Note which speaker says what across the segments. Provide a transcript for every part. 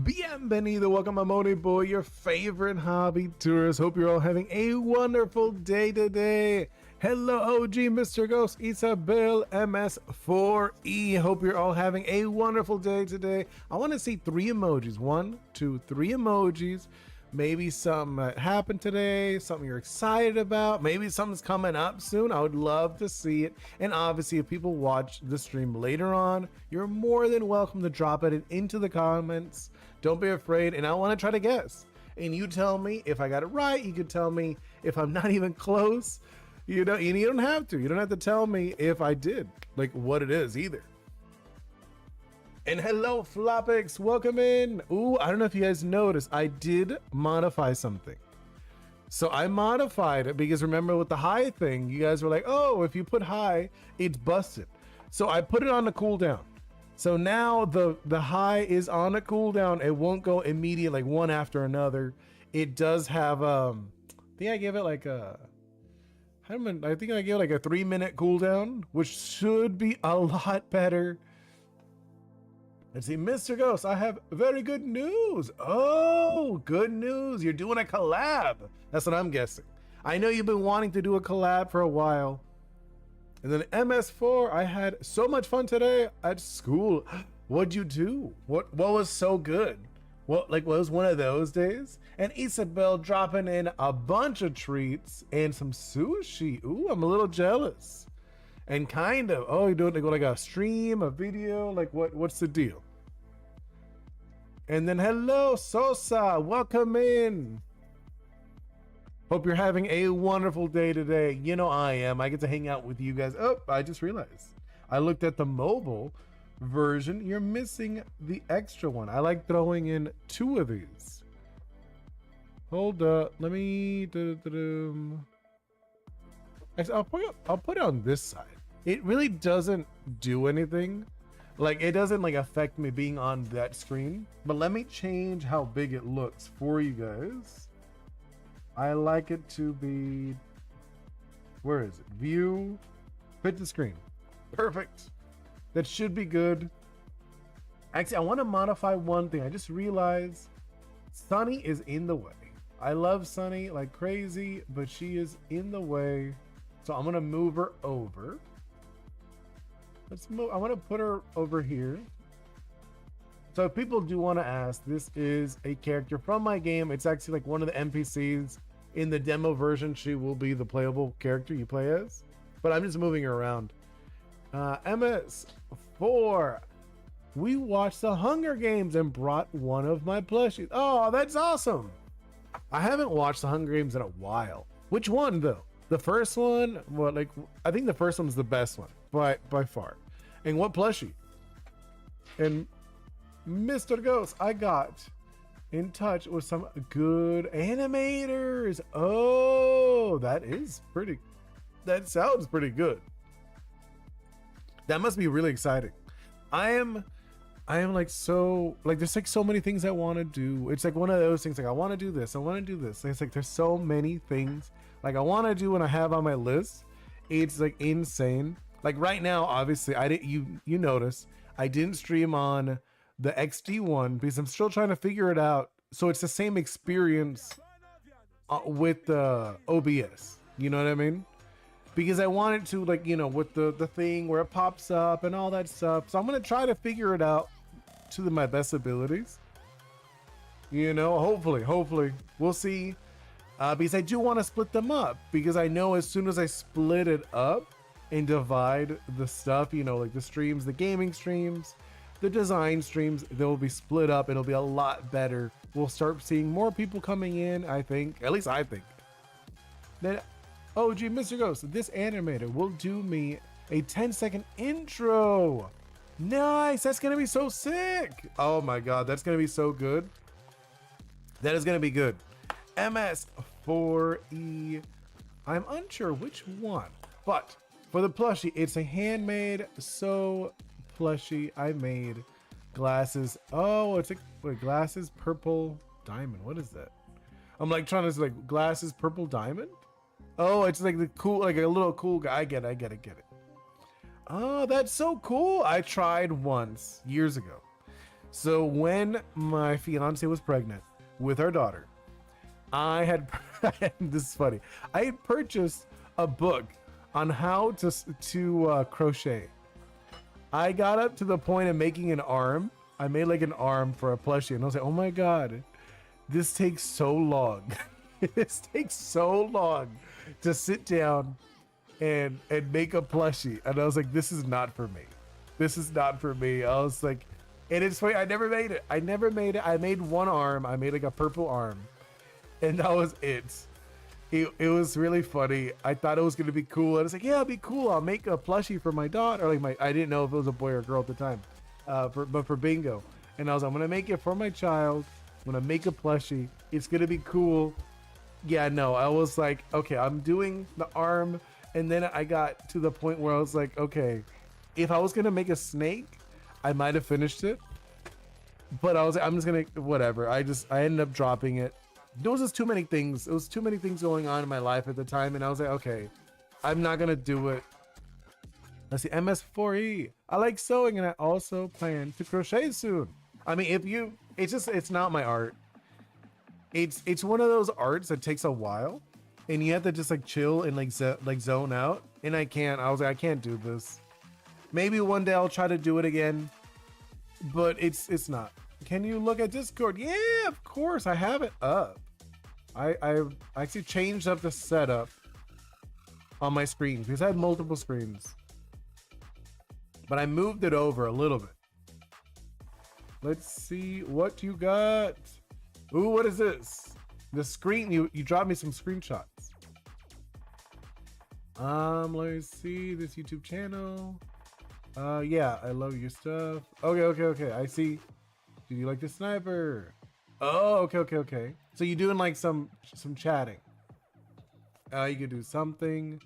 Speaker 1: Bienvenido, welcome. I'm Oni Boi, your favorite hobby tourist. Hope you're all having a wonderful day today. Hello, OG, Mr. Ghost, Isabel, MS4E. Hope you're all having a wonderful day today. I want to see 3 emojis. 1, 2, 3 emojis. Maybe something that happened today, something you're excited about, maybe something's coming up soon. I would love to see it. And obviously, if people watch the stream later on, you're more than welcome to drop it into the comments. Don't be afraid, and I want to try to guess. And you tell me if I got it right. You could tell me if I'm not even close. You don't have to. You don't have to tell me if I did, like what it is either. And hello, Flopix, welcome in. Ooh, I don't know if you guys noticed, I did modify something. So I modified it because remember with the high thing, you guys were like, oh, if you put high, it's busted. So I put it on the cooldown. So now the high is on a cooldown. It won't go immediate like one after another. It does have, I think I gave it like a 3-minute cooldown, which should be a lot better. Let's see, Mr. Ghost, I have very good news. Oh, good news. You're doing a collab. That's what I'm guessing. I know you've been wanting to do a collab for a while. And then MS4, I had so much fun today at school. What'd you do? What was so good? What was one of those days? And Isabel dropping in a bunch of treats and some sushi. Ooh, I'm a little jealous. And kind of, oh, you're doing like a stream, a video, like what's the deal? And then hello, Sosa, welcome in. Hope you're having a wonderful day today. You know I am. I get to hang out with you guys. Oh, I just realized. I looked at the mobile version. You're missing the extra one. I like throwing in 2 of these. Hold up. Let me... I'll put it on this side. It really doesn't do anything. Like it doesn't like affect me being on that screen. But let me change how big it looks for you guys. I like it to be, where is it? View, fit the screen. Perfect. That should be good. Actually, I want to modify one thing. I just realized Sunny is in the way. I love Sunny like crazy, but she is in the way. So I'm gonna move her over. Let's move. I want to put her over here. So if people do want to ask, this is a character from my game. It's actually like one of the NPCs in the demo version. She will be the playable character you play as, but I'm just moving her around. MS4. We watched the Hunger Games and brought one of my plushies. Oh, that's awesome. I haven't watched the Hunger Games in a while. Which one though? The first one, well, like I think the first one's the best one by far. And what plushie? And Mr. Ghost, I got in touch with some good animators. Oh, that sounds pretty good. That must be really exciting. I am like so like there's like so many things I want to do. It's like one of those things like I want to do this, I want to do this. It's like there's so many things like I want to do and I have on my list. It's like insane. Like right now, obviously, you notice I didn't stream on the XD one because I'm still trying to figure it out. So it's the same experience with the OBS. You know what I mean? Because I wanted to like, you know, with the thing where it pops up and all that stuff. So I'm going to try to figure it out to my best abilities. You know, hopefully we'll see. Because I do want to split them up because I know as soon as I split it up and divide the stuff, you know, like the streams, the gaming streams, the design streams, they'll be split up. It'll be a lot better. We'll start seeing more people coming in, I think. At least I think. Then, oh, gee, Mr. Ghost, this animator will do me a 10-second intro. Nice. That's going to be so sick. Oh my God. That's going to be so good. That is going to be good. MS4E. I'm unsure which one, but for the plushie, it's a handmade plushie I made. Glasses. Oh, it's like glasses purple diamond. What is that? I'm like trying to like glasses purple diamond. Oh, it's like the cool, like a little cool guy. I get it. Oh, that's so cool. I tried once years ago. So when my fiance was pregnant with our daughter, I had this is funny. I had purchased a book on how to crochet. I got up to the point of making an arm. I made like an arm for a plushie, and I was like, "Oh my god, this takes so long. This takes so long to sit down and make a plushie." And I was like, "This is not for me. This is not for me." I was like, and it's funny. I never made it. I made one arm. I made like a purple arm, and that was it. It was really funny. I thought it was gonna be cool. I was like, "Yeah, it'll be cool. I'll make a plushie for my daughter." Or like I didn't know if it was a boy or a girl at the time, but for bingo. And I was like, "I'm gonna make it for my child. I'm gonna make a plushie. It's gonna be cool." Yeah, no, I was like, okay, I'm doing the arm, and then I got to the point where I was like, okay, if I was gonna make a snake, I might have finished it, but I was like, I'm just gonna whatever. I ended up dropping it. There was just too many things. It was too many things going on in my life at the time, and I was like, okay, I'm not gonna do it. Let's see, MS4E. I like sewing, and I also plan to crochet soon. I mean, it's not my art. It's one of those arts that takes a while, and you have to just like chill and like zone out. And I was like, I can't do this. Maybe one day I'll try to do it again, but it's not. Can you look at Discord? Yeah, of course. I have it up. I actually changed up the setup on my screen because I had multiple screens, but I moved it over a little bit. Let's see what you got. Ooh, what is this? The screen, you dropped me some screenshots. Let's see this YouTube channel. Yeah, I love your stuff. Okay. I see. Do you like the sniper? Oh, okay. So you're doing like some chatting. You could do something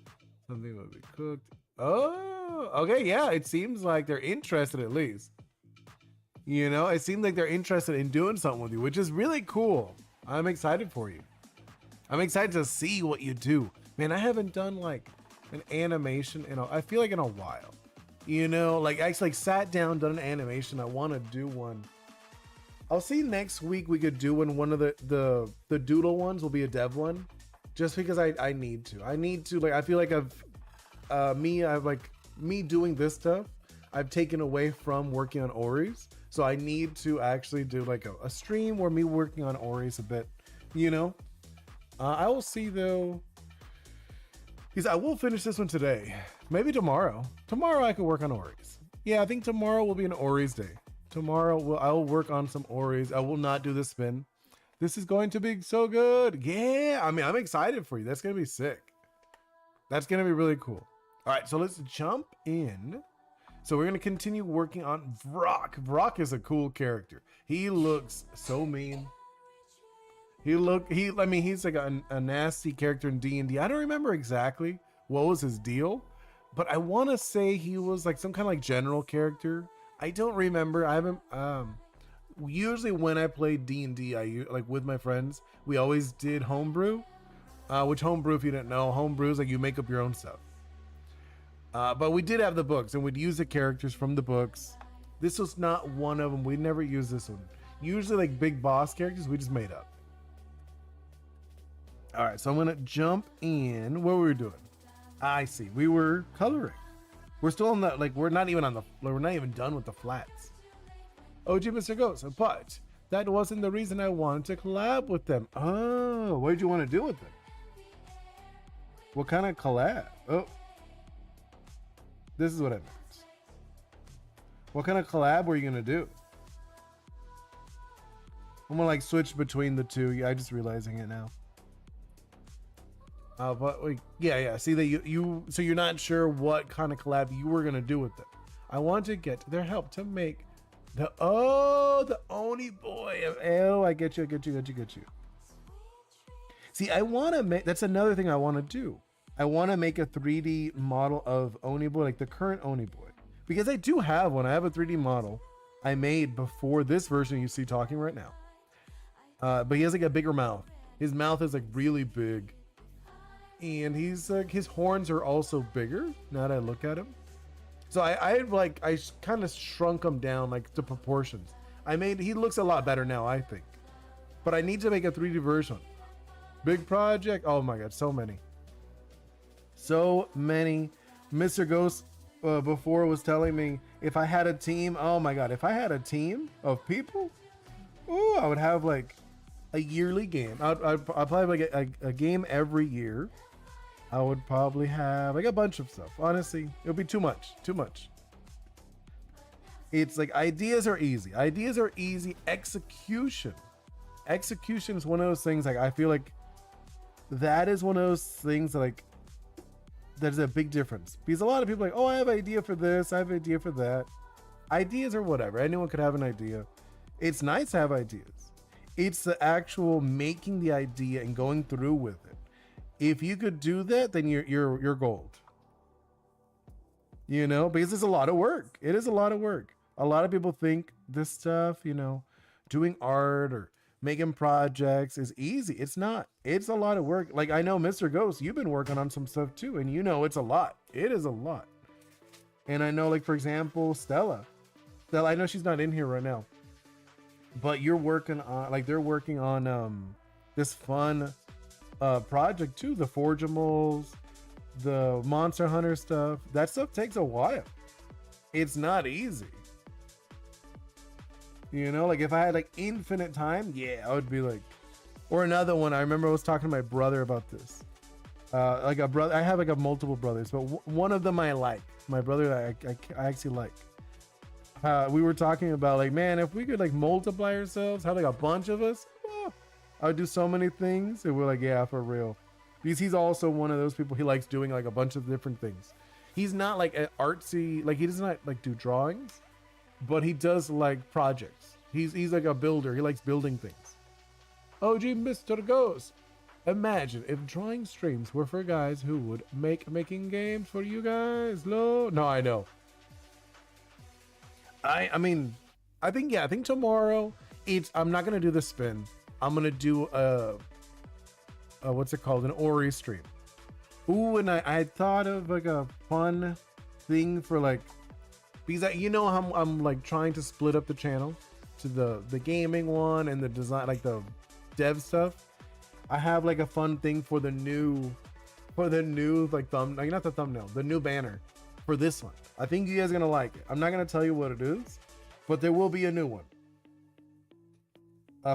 Speaker 1: will be cooked. Oh, okay, yeah, it seems like they're interested at least. You know, it seems like they're interested in doing something with you, which is really cool. I'm excited for you. I'm excited to see what you do. Man, I haven't done like an animation I feel like in a while. You know, like actually like sat down, done an animation. I want to do one. I'll see next week we could do one of the doodle ones will be a dev one. Just because I need to. Like I feel like me doing this stuff, I've taken away from working on Oris. So I need to actually do like a stream where me working on Oris a bit, you know. I will see though, because I will finish this one today. Maybe tomorrow. Tomorrow I could work on Oris. Yeah, I think tomorrow will be an Oris day. Tomorrow I will work on some Oris. I will not do the spin. This is going to be so good. Yeah, I mean, I'm excited for you. That's going to be sick. That's going to be really cool. All right, so let's jump in. So we're going to continue working on Vrock. Vrock is a cool character. He looks so mean. He's like a nasty character in D&D. I don't remember exactly what was his deal, but I want to say he was like some kind of like general character. I don't remember. I haven't, usually when I played D&D, like with my friends, we always did homebrew, which homebrew, if you didn't know, homebrew is like you make up your own stuff. But we did have the books, and we'd use the characters from the books. This was not one of them. We never used this one. Usually like big boss characters, we just made up. All right, so I'm gonna jump in. What were we doing? I see. We were coloring. We're still on the, like, we're not even done with the flats. OG Mr. Ghost, but that wasn't the reason I wanted to collab with them. Oh, what did you want to do with them? What kind of collab? Oh, this is what I meant. What kind of collab were you gonna do? I'm gonna like switch between the two. Yeah, I'm just realizing it now. But like, yeah. See that so you're not sure what kind of collab you were gonna do with them. I want to get their help to make the Oni Boi. Oh, I get you. See, I want to make. That's another thing I want to do. I want to make a 3D model of Oni Boi, like the current Oni Boi, because I do have one. I have a 3D model I made before this version you see talking right now. But he has like a bigger mouth. His mouth is like really big. And he's like, his horns are also bigger now that I look at him. So I kind of shrunk him down like the proportions. He looks a lot better now, I think. But I need to make a 3D version. Big project. Oh my god, so many. So many. Mr. Ghost before was telling me if I had a team, oh my god, if I had a team of people, oh, I would have like a yearly game. I'd probably like a game every year. I would probably have like a bunch of stuff. Honestly, it would be too much. Too much. It's like ideas are easy. Ideas are easy. Execution is one of those things. Like I feel like that is one of those things that like there's a big difference, because a lot of people are like, oh, I have an idea for this, I have an idea for that. Ideas are whatever. Anyone could have an idea. It's nice to have ideas. It's the actual making the idea and going through with it. If you could do that, then you're gold. You know, because it's a lot of work. It is a lot of work. A lot of people think this stuff, you know, doing art or making projects is easy. It's not. It's a lot of work. Like I know Mr. Ghost, you've been working on some stuff too, and you know it's a lot. It is a lot. And I know, like for example, Stella, I know she's not in here right now, but you're working on, like they're working on this fun project too, the Forgeables, the Monster Hunter stuff. That stuff takes a while. It's not easy. You know, like if I had like infinite time, yeah, I would be like, or another one. I remember I was talking to my brother about this. Like a brother, I have like a multiple brothers, but one of them I like. My brother, I actually like. We were talking about like, man, if we could like multiply ourselves, have like a bunch of us, oh, I would do so many things. And we're like, yeah, for real. Because he's also one of those people, he likes doing like a bunch of different things. He's not like an artsy, like he does not like do drawings, but he does like projects. He's like a builder. He likes building things. Oh, gee, Mr. Ghost. Imagine if drawing streams were for guys who would making games for you guys. No, I know. I mean, I think tomorrow I'm not gonna do the spin. I'm gonna do a what's it called? An Ori stream. Ooh, and I thought of like a fun thing for like, because you know how I'm like trying to split up the channel to the gaming one and the design, like the dev stuff. I have like a fun thing for the new like like not the thumbnail, the new banner for this one. I think you guys are gonna like it. I'm not gonna tell you what it is, but there will be a new one.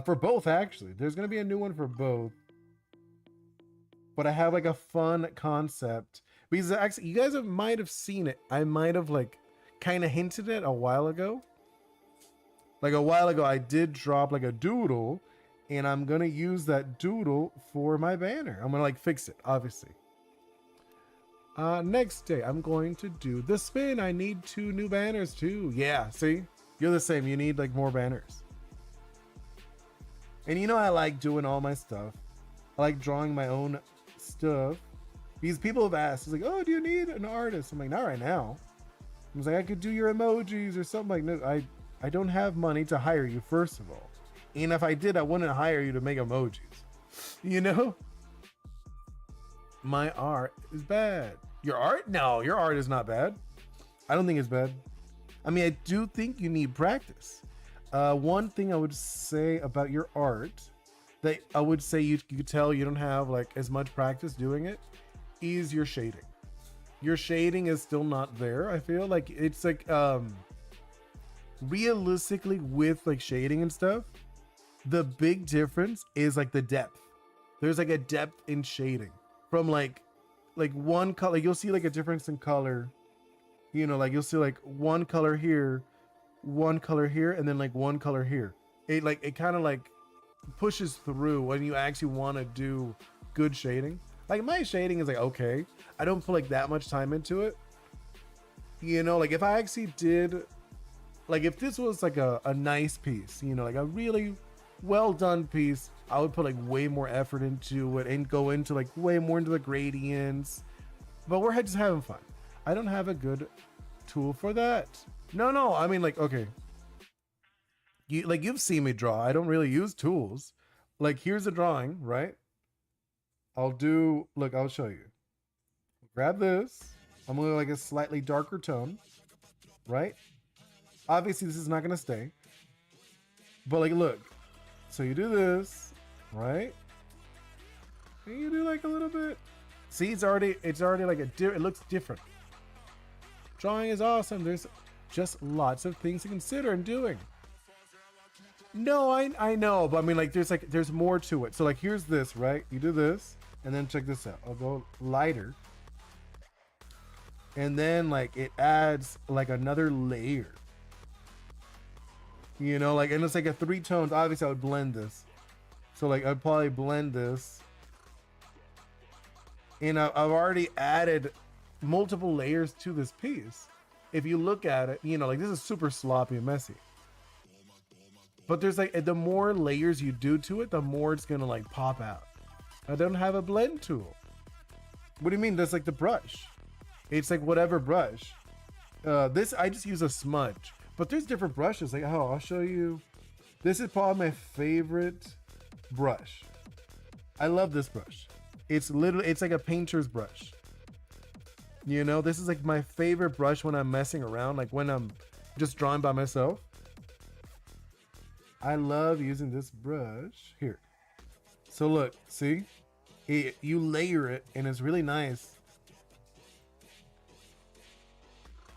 Speaker 1: For both actually. There's gonna be a new one for both. But I have like a fun concept, because actually you guys might have seen it. I might have like kind of hinted it a while ago. Like a while ago I did drop like a doodle, and I'm gonna use that doodle for my banner. I'm gonna like fix it, obviously. Next day I'm going to do the spin. I need 2 new banners too. Yeah, see, you're the same. You need like more banners. And you know I like doing all my stuff. I like drawing my own stuff. These people have asked, it's like, oh, do you need an artist? I'm like, not right now. I was like, I could do your emojis or something. Like, no, I don't have money to hire you, first of all. And if I did, I wouldn't hire you to make emojis. You know? My art is bad. Your art? No, your art is not bad. I don't think it's bad. I mean, I do think you need practice. One thing I would say about your art that I would say you could tell you don't have like as much practice doing it is your shading. Your shading is still not there. I feel like it's like realistically with like shading and stuff, the big difference is like the depth. There's like a depth in shading from like one color. You'll see like a difference in color, you know, like you'll see like one color here, and then like one color here. It kind of like pushes through when you actually want to do good shading. Like my shading is like, okay, I don't put like that much time into it, you know. Like if I actually did, like if this was like a nice piece, you know, like a really well done piece, I would put like way more effort into it and go into like way more into the gradients. But we're just having fun. I don't have a good tool for that. No, I mean, like, okay, you've seen me draw. I don't really use tools. Like here's a drawing, right? I'll show you. Grab this. I'm gonna like a slightly darker tone, right? Obviously this is not gonna stay. But like, look, so you do this, right? And you do like a little bit. See, it's already like it looks different. Drawing is awesome. There's just lots of things to consider in doing. No, I know, but I mean, like, there's more to it. So like, here's this, right? You do this, and then check this out. I'll go lighter, and then like it adds like another layer. You know, like, and it's like a 3 tones. Obviously, I would blend this. So like, I'd probably blend this. And I've already added multiple layers to this piece. If you look at it, you know, like, this is super sloppy and messy. But there's like, the more layers you do to it, the more it's gonna like pop out. I don't have a blend tool. What do you mean? That's like the brush. It's like whatever brush. This, I just use a smudge. But there's different brushes. Like, oh, I'll show you. This is probably my favorite brush. I love this brush. It's literally, it's like a painter's brush. You know, this is like my favorite brush when I'm messing around, like when I'm just drawing by myself. I love using this brush here. So look, see, you layer it and it's really nice.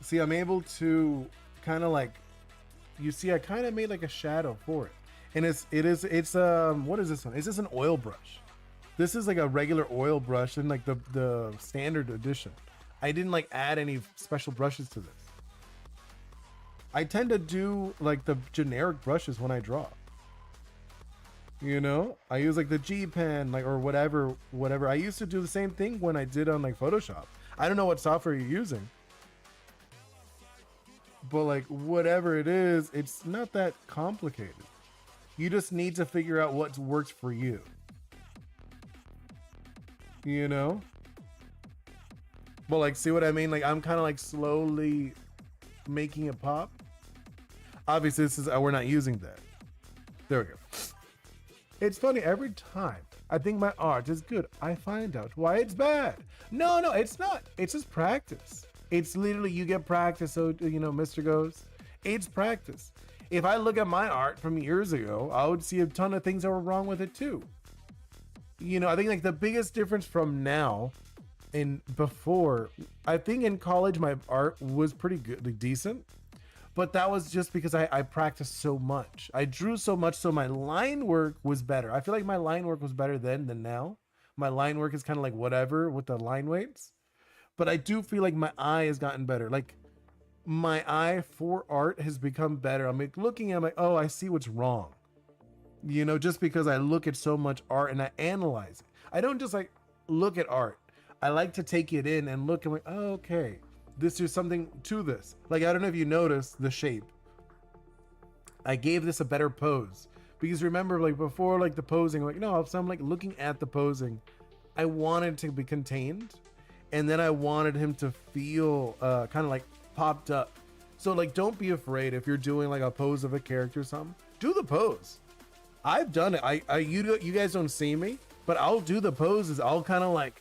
Speaker 1: See, I'm able to kind of like, you see, I kind of made like a shadow for it. And it's what is this one? Is this an oil brush? This is like a regular oil brush in like the standard edition. I didn't like add any special brushes to this. I tend to do like the generic brushes when I draw. You know, I use like the G pen, like, or whatever. I used to do the same thing when I did on like Photoshop. I don't know what software you're using, but like whatever it is, it's not that complicated. You just need to figure out what works for you. You know? But like, see what I mean? Like, I'm kind of like slowly making it pop. Obviously, this is, we're not using that. There we go. It's funny, every time I think my art is good, I find out why it's bad. No, it's not. It's just practice. It's literally, you get practice. So, you know, Mr. Goes, it's practice. If I look at my art from years ago, I would see a ton of things that were wrong with it too. You know, I think like the biggest difference from now and before, I think in college, my art was pretty good, like decent. But that was just because I practiced so much. I drew so much, so my line work was better. I feel like my line work was better then than now. My line work is kind of like whatever with the line weights. But I do feel like my eye has gotten better. Like, my eye for art has become better. I'm like looking at, I'm like, oh, I see what's wrong. You know, just because I look at so much art and I analyze it. I don't just like look at art. I like to take it in and look and like, oh, okay. This is something to this. Like, I don't know if you noticed the shape. I gave this a better pose because remember, like before, like the posing, like, no, so I'm like looking at the posing. I wanted to be contained, and then I wanted him to feel kind of like popped up. So like, don't be afraid if you're doing like a pose of a character or something. Do the pose. I've done it. You guys don't see me, but I'll do the poses. I'll kind of like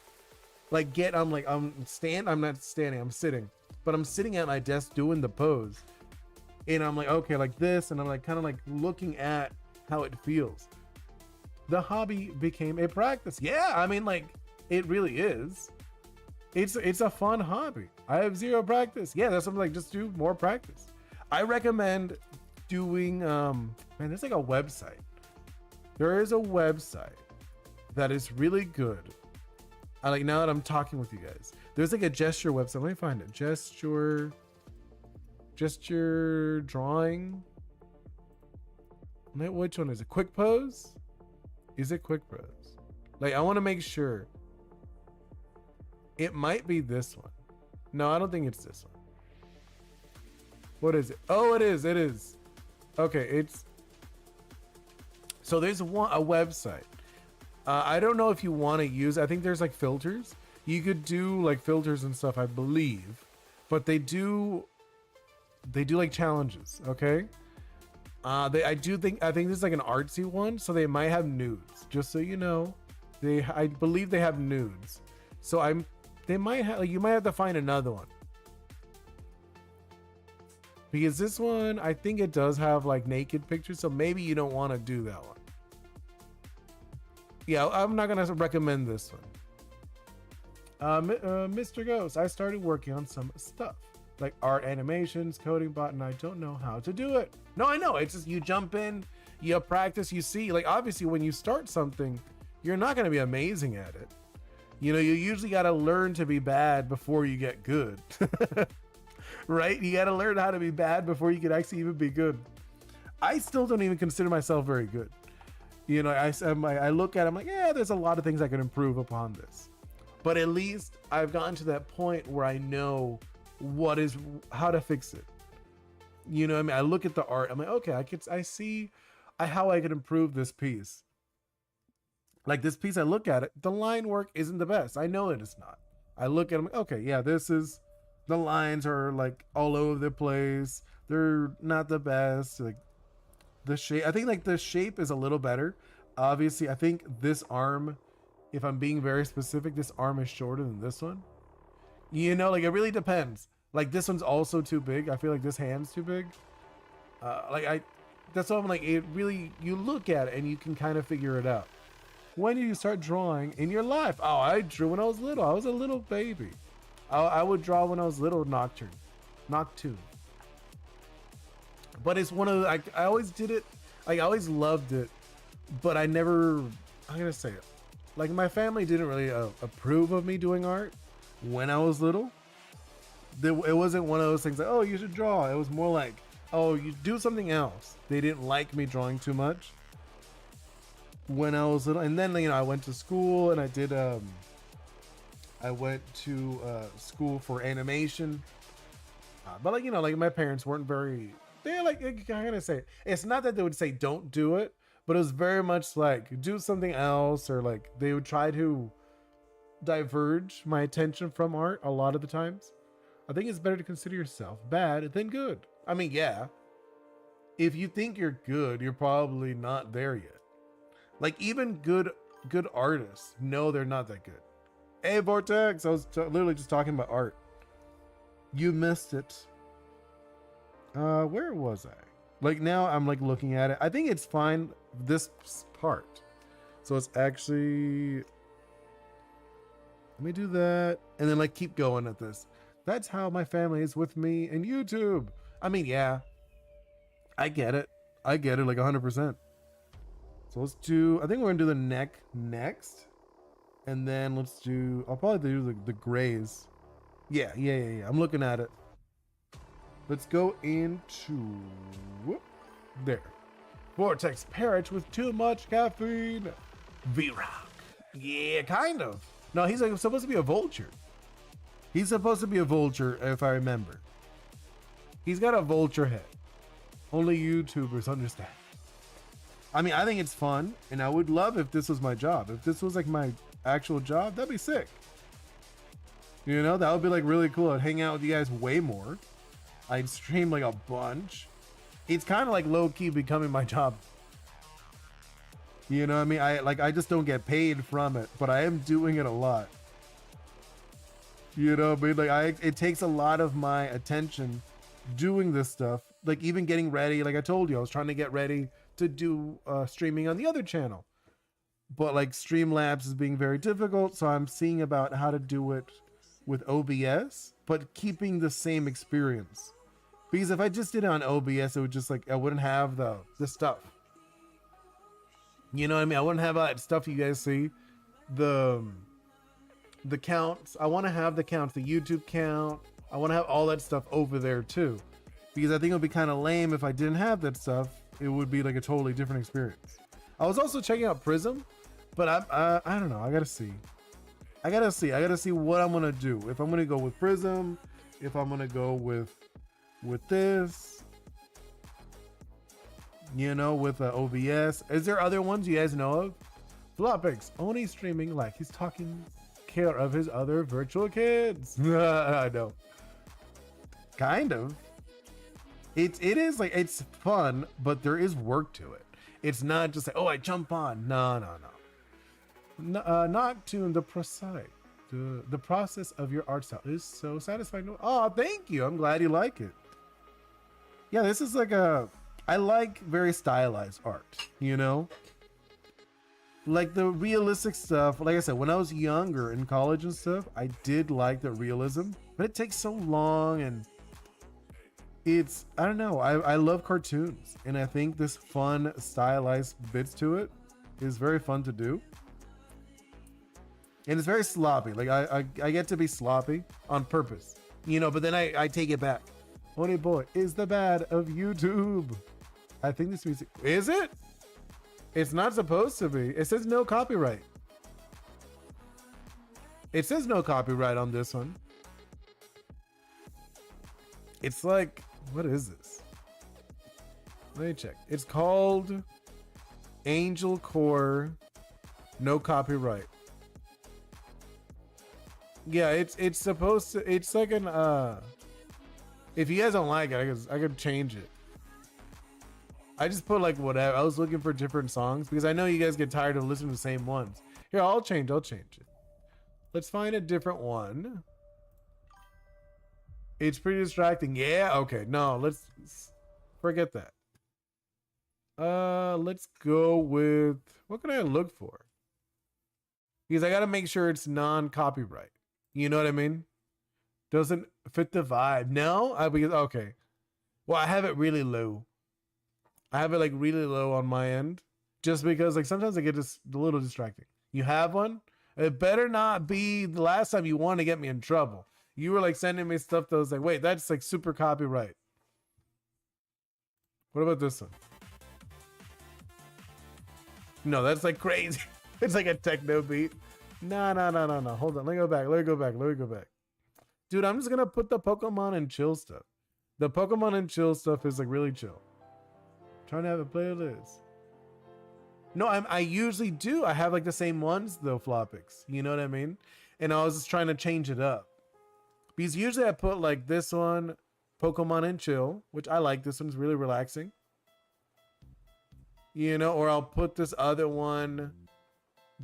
Speaker 1: I'm not standing, I'm sitting, but I'm sitting at my desk doing the pose. And I'm like, okay, like this. And I'm like, kind of like looking at how it feels. The hobby became a practice. Yeah. I mean, like, it really is. It's a fun hobby. I have zero practice. Yeah. That's something like, just do more practice. I recommend doing, man, there's like a website. There is a website that is really good. I like, now that I'm talking with you guys, there's like a gesture website. Let me find it. Gesture drawing. Which one is it? Quick Pose? Is it Quick Pose? Like, I want to make sure. It might be this one. No, I don't think it's this one. What is it? Oh, it is. It is. Okay, it's. So there's a website. I don't know if you want to use, I think there's like filters. You could do like filters and stuff, I believe, but they do like challenges. Okay. I think this is like an artsy one. So they might have nudes, just so you know. I believe they have nudes. So they might have, like, you might have to find another one. Because this one, I think it does have like naked pictures, so maybe you don't want to do that one. Yeah, I'm not gonna recommend this one. Mr. Ghost, I started working on some stuff like art, animations, coding bot, and I don't know how to do it. No, I know. It's just you jump in, you practice, you see. Like obviously, when you start something, you're not gonna be amazing at it. You know, you usually gotta learn to be bad before you get good. Right? You gotta learn how to be bad before you can actually even be good. I still don't even consider myself very good. You know, I look at it, I'm like, yeah, there's a lot of things I can improve upon this. But at least I've gotten to that point where I know how to fix it. You know what I mean? I look at the art, I'm like, okay, I see how I could improve this piece. Like this piece, I look at it, the line work isn't the best. I know it is not. I look at them, okay, yeah, the lines are like all over the place. They're not the best. Like the shape, I think like the shape is a little better. Obviously, I think this arm, if I'm being very specific, this arm is shorter than this one. You know, like it really depends. Like this one's also too big. I feel like this hand's too big. That's why I'm like, it really, you look at it and you can kind of figure it out. When did you start drawing in your life? Oh, I drew when I was little. I was a little baby. I would draw when I was little, Nocturne. But it's one of the, I always did it. Like I always loved it, but I never, I'm gonna say it. Like my family didn't really approve of me doing art when I was little. It wasn't one of those things like, oh, you should draw. It was more like, oh, you do something else. They didn't like me drawing too much when I was little. And then, you know, I went to school and I went to school for animation. But like, you know, like my parents weren't very, they're like, I'm gonna say, it's not that they would say don't do it, but it was very much like do something else, or like they would try to diverge my attention from art a lot of the times. I think it's better to consider yourself bad than good. I mean, yeah, if you think you're good, you're probably not there yet. Like even good artists know they're not that good. Hey Vortex, I was literally just talking about art. You missed it. Where was I? Like now I'm like looking at it. I think it's fine, this part. So it's actually, let me do that. And then like keep going at this. That's how my family is with me and YouTube. I mean, yeah, I get it. I get it like 100%. So let's do, I think we're gonna do the neck next. And then let's do, I'll probably do the grays. Yeah. I'm looking at it. Let's go into, whoop, there. Vortex Parrot with too much caffeine. Vrock. Yeah, kind of. No, he's like supposed to be a vulture. He's supposed to be a vulture, if I remember. He's got a vulture head. Only YouTubers understand. I mean, I think it's fun, and I would love if this was my job. If this was like my actual job, that'd be sick. You know, that would be like really cool. I'd hang out with you guys way more. I'd stream like a bunch. It's kind of like low-key becoming my job. You know what I mean? I just don't get paid from it, but I am doing it a lot. You know what I mean? Like it takes a lot of my attention doing this stuff. Like even getting ready, like I told you, I was trying to get ready to do streaming on the other channel. But like Streamlabs is being very difficult, so I'm seeing about how to do it with OBS, but keeping the same experience. Because if I just did it on OBS, it would just like, I wouldn't have the stuff. You know what I mean? I wouldn't have that stuff you guys see. The counts. I want to have the counts, the YouTube count. I want to have all that stuff over there too. Because I think it would be kind of lame if I didn't have that stuff. It would be like a totally different experience. I was also checking out Prism, but I don't know. I gotta see what I'm gonna do. If I'm gonna go with Prism, if I'm gonna go with this, you know, with OBS. Is there other ones you guys know of? Flopix only streaming like he's taking care of his other virtual kids. I know. Kind of. It is like, it's fun, but there is work to it. It's not just like, oh, I jump on. No. Noctune, the process of your art style is so satisfying. Oh, thank you. I'm glad you like it. Yeah, this is like a, I like very stylized art, you know? Like the realistic stuff. Like I said, when I was younger in college and stuff, I did like the realism, but it takes so long, and it's, I don't know. I love cartoons, and I think this fun stylized bits to it is very fun to do. And it's very sloppy. Like I get to be sloppy on purpose, you know, but then I take it back. Oni Boi is the bad of YouTube. I think this music, is it? It's not supposed to be. It says no copyright. It says no copyright on this one. It's like, what is this? Let me check. It's called Angel Core, no copyright. Yeah, it's supposed to, it's like an, if you guys don't like it, I could change it. I just put like whatever. I was looking for different songs because I know you guys get tired of listening to the same ones. Here, I'll change it. Let's find a different one. It's pretty distracting. Yeah, okay. No, let's forget that. Let's go with, what can I look for? Because I gotta make sure it's non-copyright. You know what I mean? Doesn't fit the vibe. No? Because, okay. Well, I have it really low. I have it like really low on my end. Just because like sometimes I get just a little distracting. You have one? It better not be the last time you want to get me in trouble. You were like sending me stuff that was like, wait, that's like super copyright. What about this one? No, that's like crazy. It's like a techno beat. No. Hold on. Let me go back. Dude, I'm just gonna put the Pokemon and chill stuff. The Pokemon and chill stuff is like really chill. I'm trying to have a playlist. No, I usually do. I have like the same ones though, Floppix. You know what I mean? And I was just trying to change it up. Because usually I put like this one, Pokemon and chill, which I like. This one's really relaxing. You know, or I'll put this other one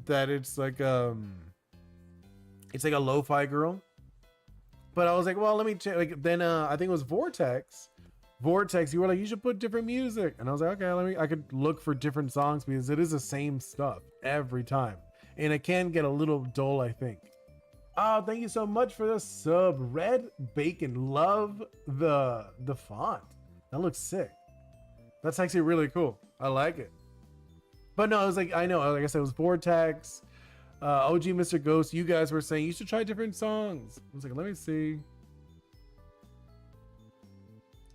Speaker 1: that it's like a lo-fi girl. But I was like, well, let me check. Like then I think it was Vortex, you were like, you should put different music, and I was like, okay, I could look for different songs because it is the same stuff every time, and it can get a little dull, I think. Oh, thank you so much for the sub, Red Bacon. Love the font. That looks sick. That's actually really cool. I like it. But no, I was like, I know, like I said, it was Vortex, OG Mr. Ghost. You guys were saying you should try different songs. I was like, let me see.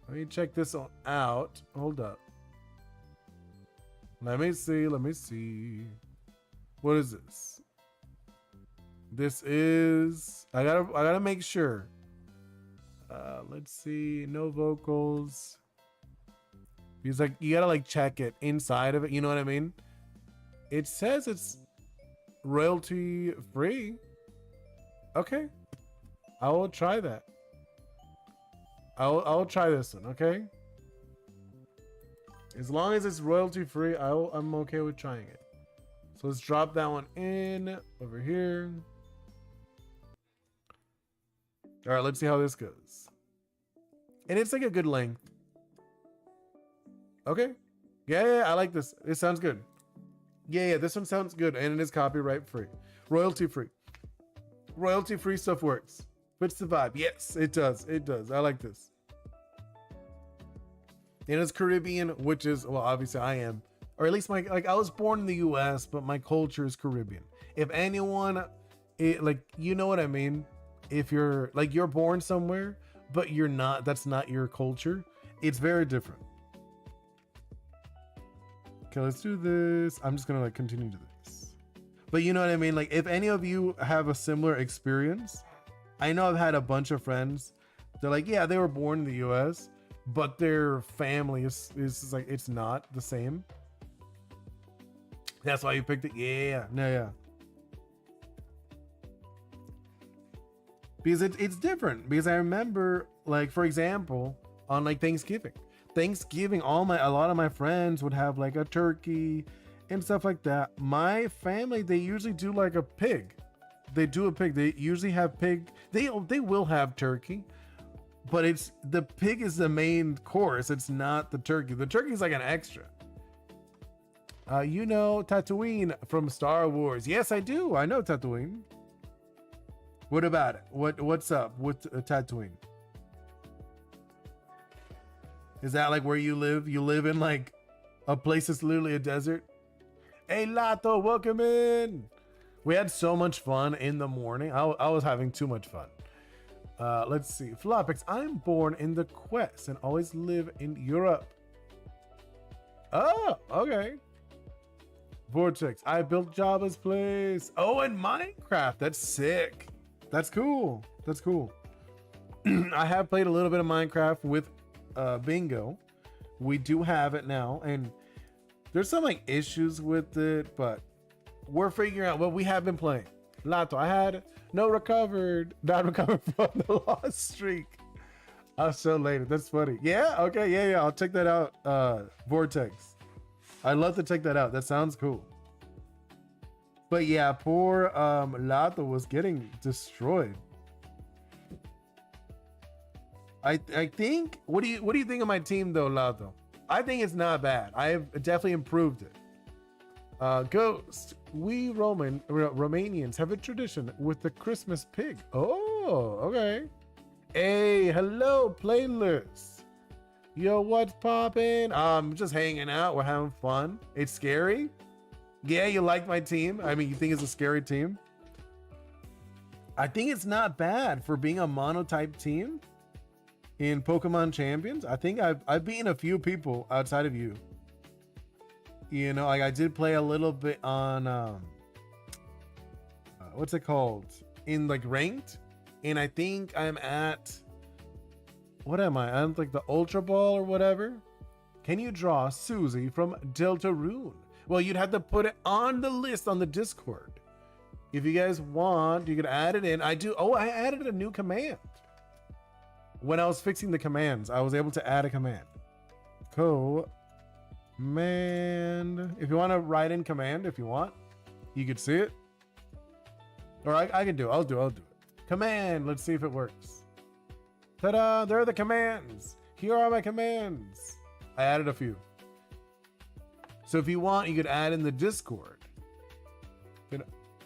Speaker 1: Let me check this one out. Hold up. Let me see. What is this? This is, I gotta make sure. Let's see, no vocals. Because like, you gotta like check it inside of it. You know what I mean? It says it's royalty free. Okay. I will try that. I'll try this one, okay? As long as it's royalty free, I'm okay with trying it. So let's drop that one in over here. All right, let's see how this goes. And it's like a good length. Okay. Yeah, I like this. It sounds good. Yeah, this one sounds good. And it is copyright free. Royalty free. Royalty free stuff works. Fits the vibe. Yes, it does. It does. I like this. And it's Caribbean, which is, well, obviously I am. Or at least I was born in the US, but my culture is Caribbean. If anyone, like, you know what I mean? If you're, like, you're born somewhere, but you're not, that's not your culture. It's very different. Okay, let's do this. I'm just gonna like continue to this. But you know what I mean? Like if any of you have a similar experience, I know I've had a bunch of friends. They're like, yeah, they were born in the US, but their family is like, it's not the same. That's why you picked it. Yeah, no, yeah. Because it's different. Because I remember, like, for example, on like Thanksgiving, a lot of my friends would have like a turkey and stuff like that. My family, they usually do like a pig. They do a pig. They usually have pig. They will have turkey, but it's the pig is the main course. It's not the turkey. The turkey is like an extra. You know Tatooine from Star Wars. Yes, I do. I know Tatooine. What about it? What's up with Tatooine? Is that like where you live? You live in like a place that's literally a desert? Hey Lato, welcome in. We had so much fun in the morning. I was having too much fun. Let's see. Flopix, I'm born in the Quest and always live in Europe. Oh, okay. Vortex, I built Jabba's place. Oh, in Minecraft. That's sick. That's cool. That's cool. I have played a little bit of Minecraft with Bingo. We do have it now, and there's some like issues with it, but we're figuring out what we have been playing. Lato, I had not recovered from the lost streak. I was so late. That's funny. Yeah, okay, yeah. I'll check that out. Vortex. I'd love to check that out. That sounds cool. But yeah, poor Lato was getting destroyed. I think what do you think of my team though, Lato? I think it's not bad. I have definitely improved it. Ghost, we Romanians have a tradition with the Christmas pig. Oh, okay. Hey, hello, playlist. Yo, what's poppin'? Just hanging out. We're having fun. It's scary. Yeah, you like my team? I mean, you think it's a scary team? I think it's not bad for being a monotype team in Pokemon Champions. I think I've beaten a few people outside of you. You know, like I did play a little bit on what's it called? In like ranked, and I think I'm at, what am I? I'm like the Ultra Ball or whatever. Can you draw Susie from Deltarune? Well, you'd have to put it on the list on the Discord. If you guys want, you could add it in. I do. Oh, I added a new command. When I was fixing the commands, I was able to add a command. Command. If you want to write in command, if you want, you could see it. Or I can do it. I'll do it. Command. Let's see if it works. Ta-da! There are the commands. Here are my commands. I added a few. So if you want, you could add in the Discord.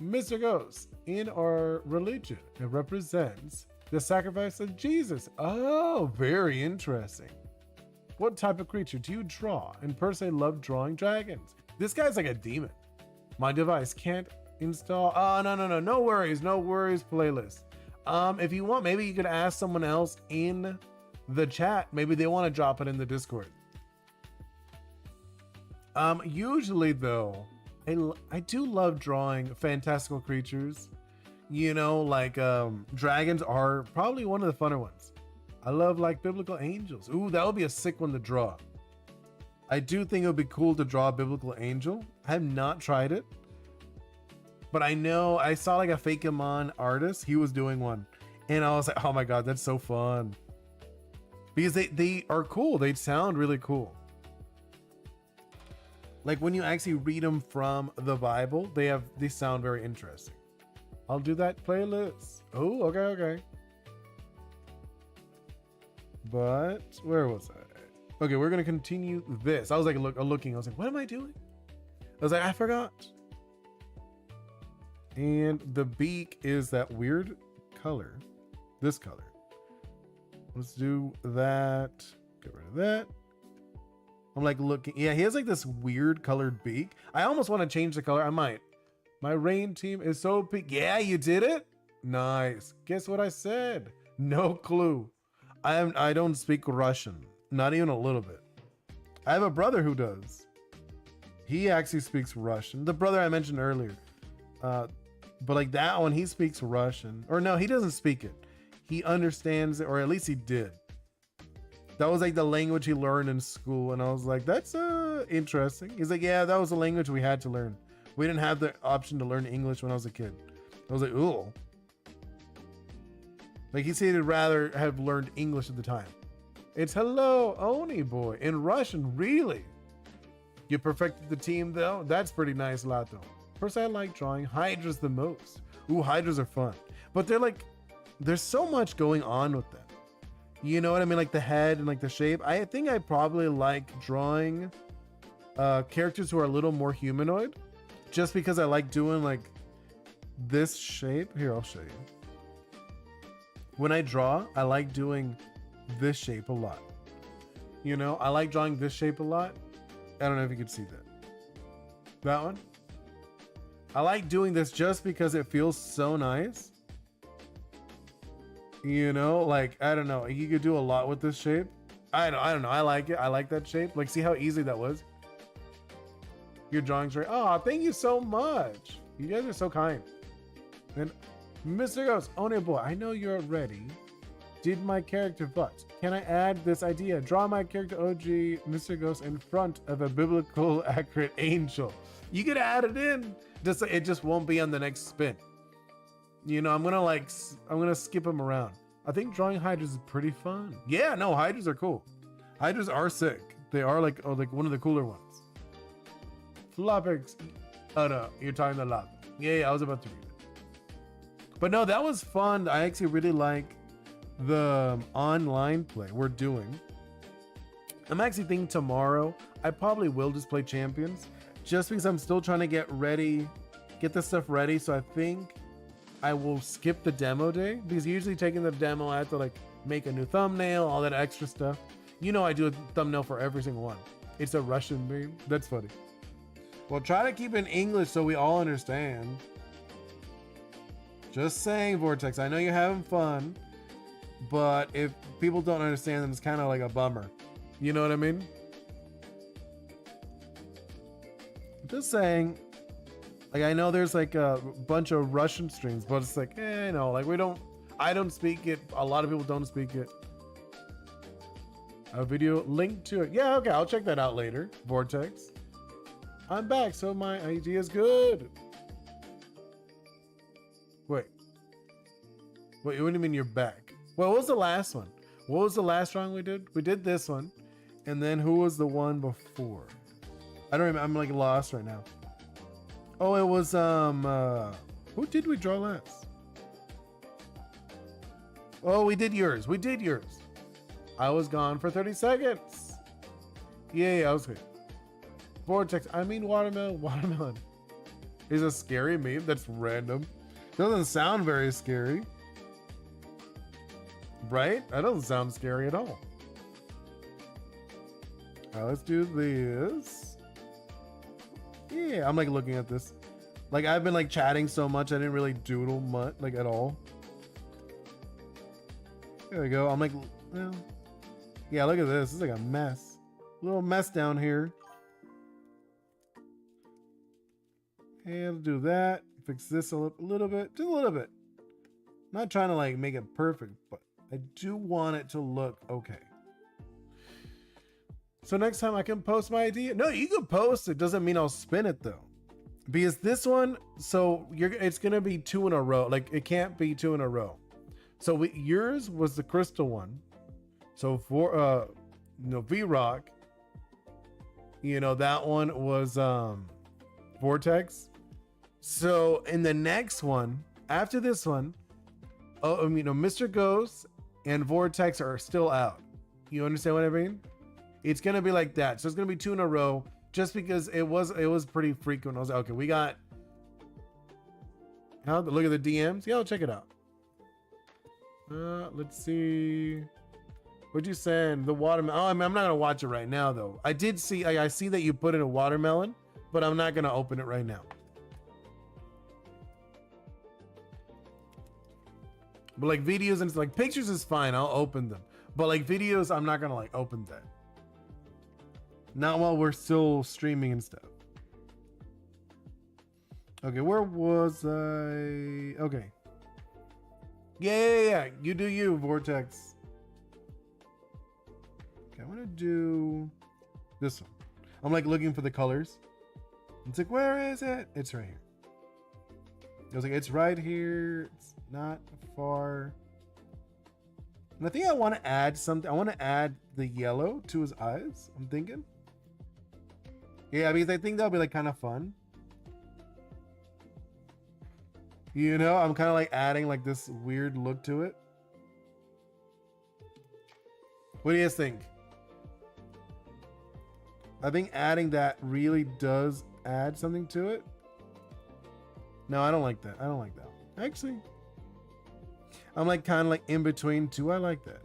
Speaker 1: Mr. Ghost, in our religion, it represents the sacrifice of Jesus. Oh, very interesting. What type of creature do you draw? And personally, love drawing dragons. This guy's like a demon. My device can't install. Oh, no. No worries, playlist. If you want, maybe you could ask someone else in the chat. Maybe they want to drop it in the Discord. Usually though, I do love drawing fantastical creatures. You know, like dragons are probably one of the funner ones. I love like biblical angels. Ooh, that would be a sick one to draw. I do think it would be cool to draw a biblical angel. I have not tried it, but I know I saw like a Fakemon artist. He was doing one, and I was like, oh my god, that's so fun. Because they are cool. They sound really cool. Like when you actually read them from the Bible, they sound very interesting. I'll do that playlist. Oh, okay. But where was I? Okay, we're gonna continue this. I was like looking. I was like, what am I doing? I was like, I forgot. And the beak is that weird color. This color. Let's do that. Get rid of that. I'm like looking. Yeah, he has like this weird colored beak. I almost want to change the color. I might. My rain team is so pink. Yeah, you did it. Nice. Guess what I said? No clue. I don't speak Russian. Not even a little bit. I have a brother who does. He actually speaks Russian. The brother I mentioned earlier. But like that one, he speaks Russian. Or no, he doesn't speak it. He understands it, or at least he did. That was like the language he learned in school. And I was like, that's interesting. He's like, yeah, that was the language we had to learn. We didn't have the option to learn English when I was a kid. I was like, ooh. Like he said he'd rather have learned English at the time. It's hello, Oni Boi. In Russian, really? You perfected the team though? That's pretty nice, Lato. Personally, I like drawing hydras the most. Ooh, hydras are fun. But they're like, there's so much going on with them. You know what I mean? Like the head and like the shape. I think I probably like drawing characters who are a little more humanoid, just because I like doing like this shape. Here, I'll show you. When I draw, I like doing this shape a lot. You know, I like drawing this shape a lot. I don't know if you can see that. That one. I like doing this just because it feels so nice. You know, like, I don't know. You could do a lot with this shape. I don't know. I like it. I like that shape. Like, see how easy that was? Your drawing's right. Oh, thank you so much. You guys are so kind. And Mr. Ghost, Oni Boi, I know you're ready. Did my character but can I add this idea? Draw my character OG Mr. Ghost in front of a biblical accurate angel. You could add it in. Just it just won't be on the next spin. You know, I'm gonna skip them around. I think drawing hydras is pretty fun. Yeah, no, hydras are cool. Hydras are sick. They are like one of the cooler ones. Floppix. Oh no, you're talking the lava. Yeah, I was about to read it. But no, that was fun. I actually really like the online play we're doing. I'm actually thinking tomorrow I probably will just play champions, just because I'm still trying to get this stuff ready. So I think I will skip the demo day, because usually taking the demo, I have to like make a new thumbnail, all that extra stuff. You know, I do a thumbnail for every single one. It's a Russian meme. That's funny. Well, try to keep it in English so we all understand. Just saying, Vortex, I know you're having fun, but if people don't understand, then it's kind of like a bummer. You know what I mean? Just saying. Like, I know there's like a bunch of Russian streams, but it's like, no, like I don't speak it. A lot of people don't speak it. A video linked to it. Yeah, okay, I'll check that out later. Vortex. I'm back, so my idea is good. Wait, what do you mean you're back? Well, what was the last one? What was the last drawing we did? We did this one. And then who was the one before? I don't remember. I'm like lost right now. Oh, it was, who did we draw last? Oh, we did yours. We did yours. I was gone for 30 seconds. Yeah, I was good. Vortex, I mean watermelon. Watermelon is a scary meme. That's random. Doesn't sound very scary. Right? That doesn't sound scary at all. All right, let's do this. Yeah, I'm like looking at this. Like, I've been like chatting so much, I didn't really doodle much, like at all. There we go. I'm like, well, yeah, look at this. It's like a mess. A little mess down here. And do that. Fix this a little bit. Just a little bit. Not trying to like make it perfect, but I do want it to look okay. So next time I can post my idea. No, you can post it. Doesn't mean I'll spin it though. Because this one, so it's gonna be 2 in a row. Like, it can't be 2 in a row. So yours was the crystal one. So for Vrock, you know, that one was Vortex. So in the next one, after this one, Mr. Ghost and Vortex are still out. You understand what I mean? It's gonna be like that. So it's gonna be 2 in a row, just because it was pretty frequent. I was like, okay, we got. Look at the DMs. Yeah, I'll check it out. Let's see. What'd you send? The watermelon. Oh, I'm not gonna watch it right now though. I did see. I see that you put in a watermelon, but I'm not gonna open it right now. But like videos and like pictures is fine. I'll open them. But like videos, I'm not gonna like open that. Not while we're still streaming and stuff. Okay, where was I? Okay. Yeah. You do you, Vortex. Okay, I'm gonna do this one. I'm like looking for the colors. It's like, where is it? It's right here. I was like, it's right here. It's not far. And I think I want to add something. I want to add the yellow to his eyes. I'm thinking. Yeah, because I think that'll be like kind of fun. You know, I'm kind of like adding like this weird look to it. What do you guys think? I think adding that really does add something to it. No, I don't like that. I don't like that. Actually, I'm like kind of like in between two. I like that.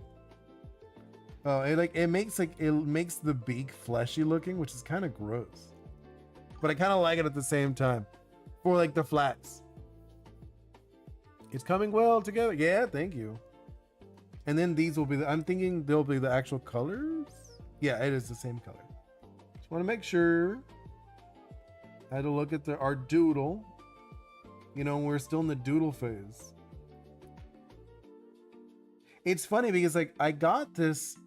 Speaker 1: Oh, it makes the beak fleshy looking, which is kind of gross. But I kind of like it at the same time for like the flats. It's coming well together. Yeah, thank you. And then these will be I'm thinking they'll be the actual colors. Yeah, it is the same color. Just want to make sure. I had to look at our doodle. You know, we're still in the doodle phase. It's funny because like I got this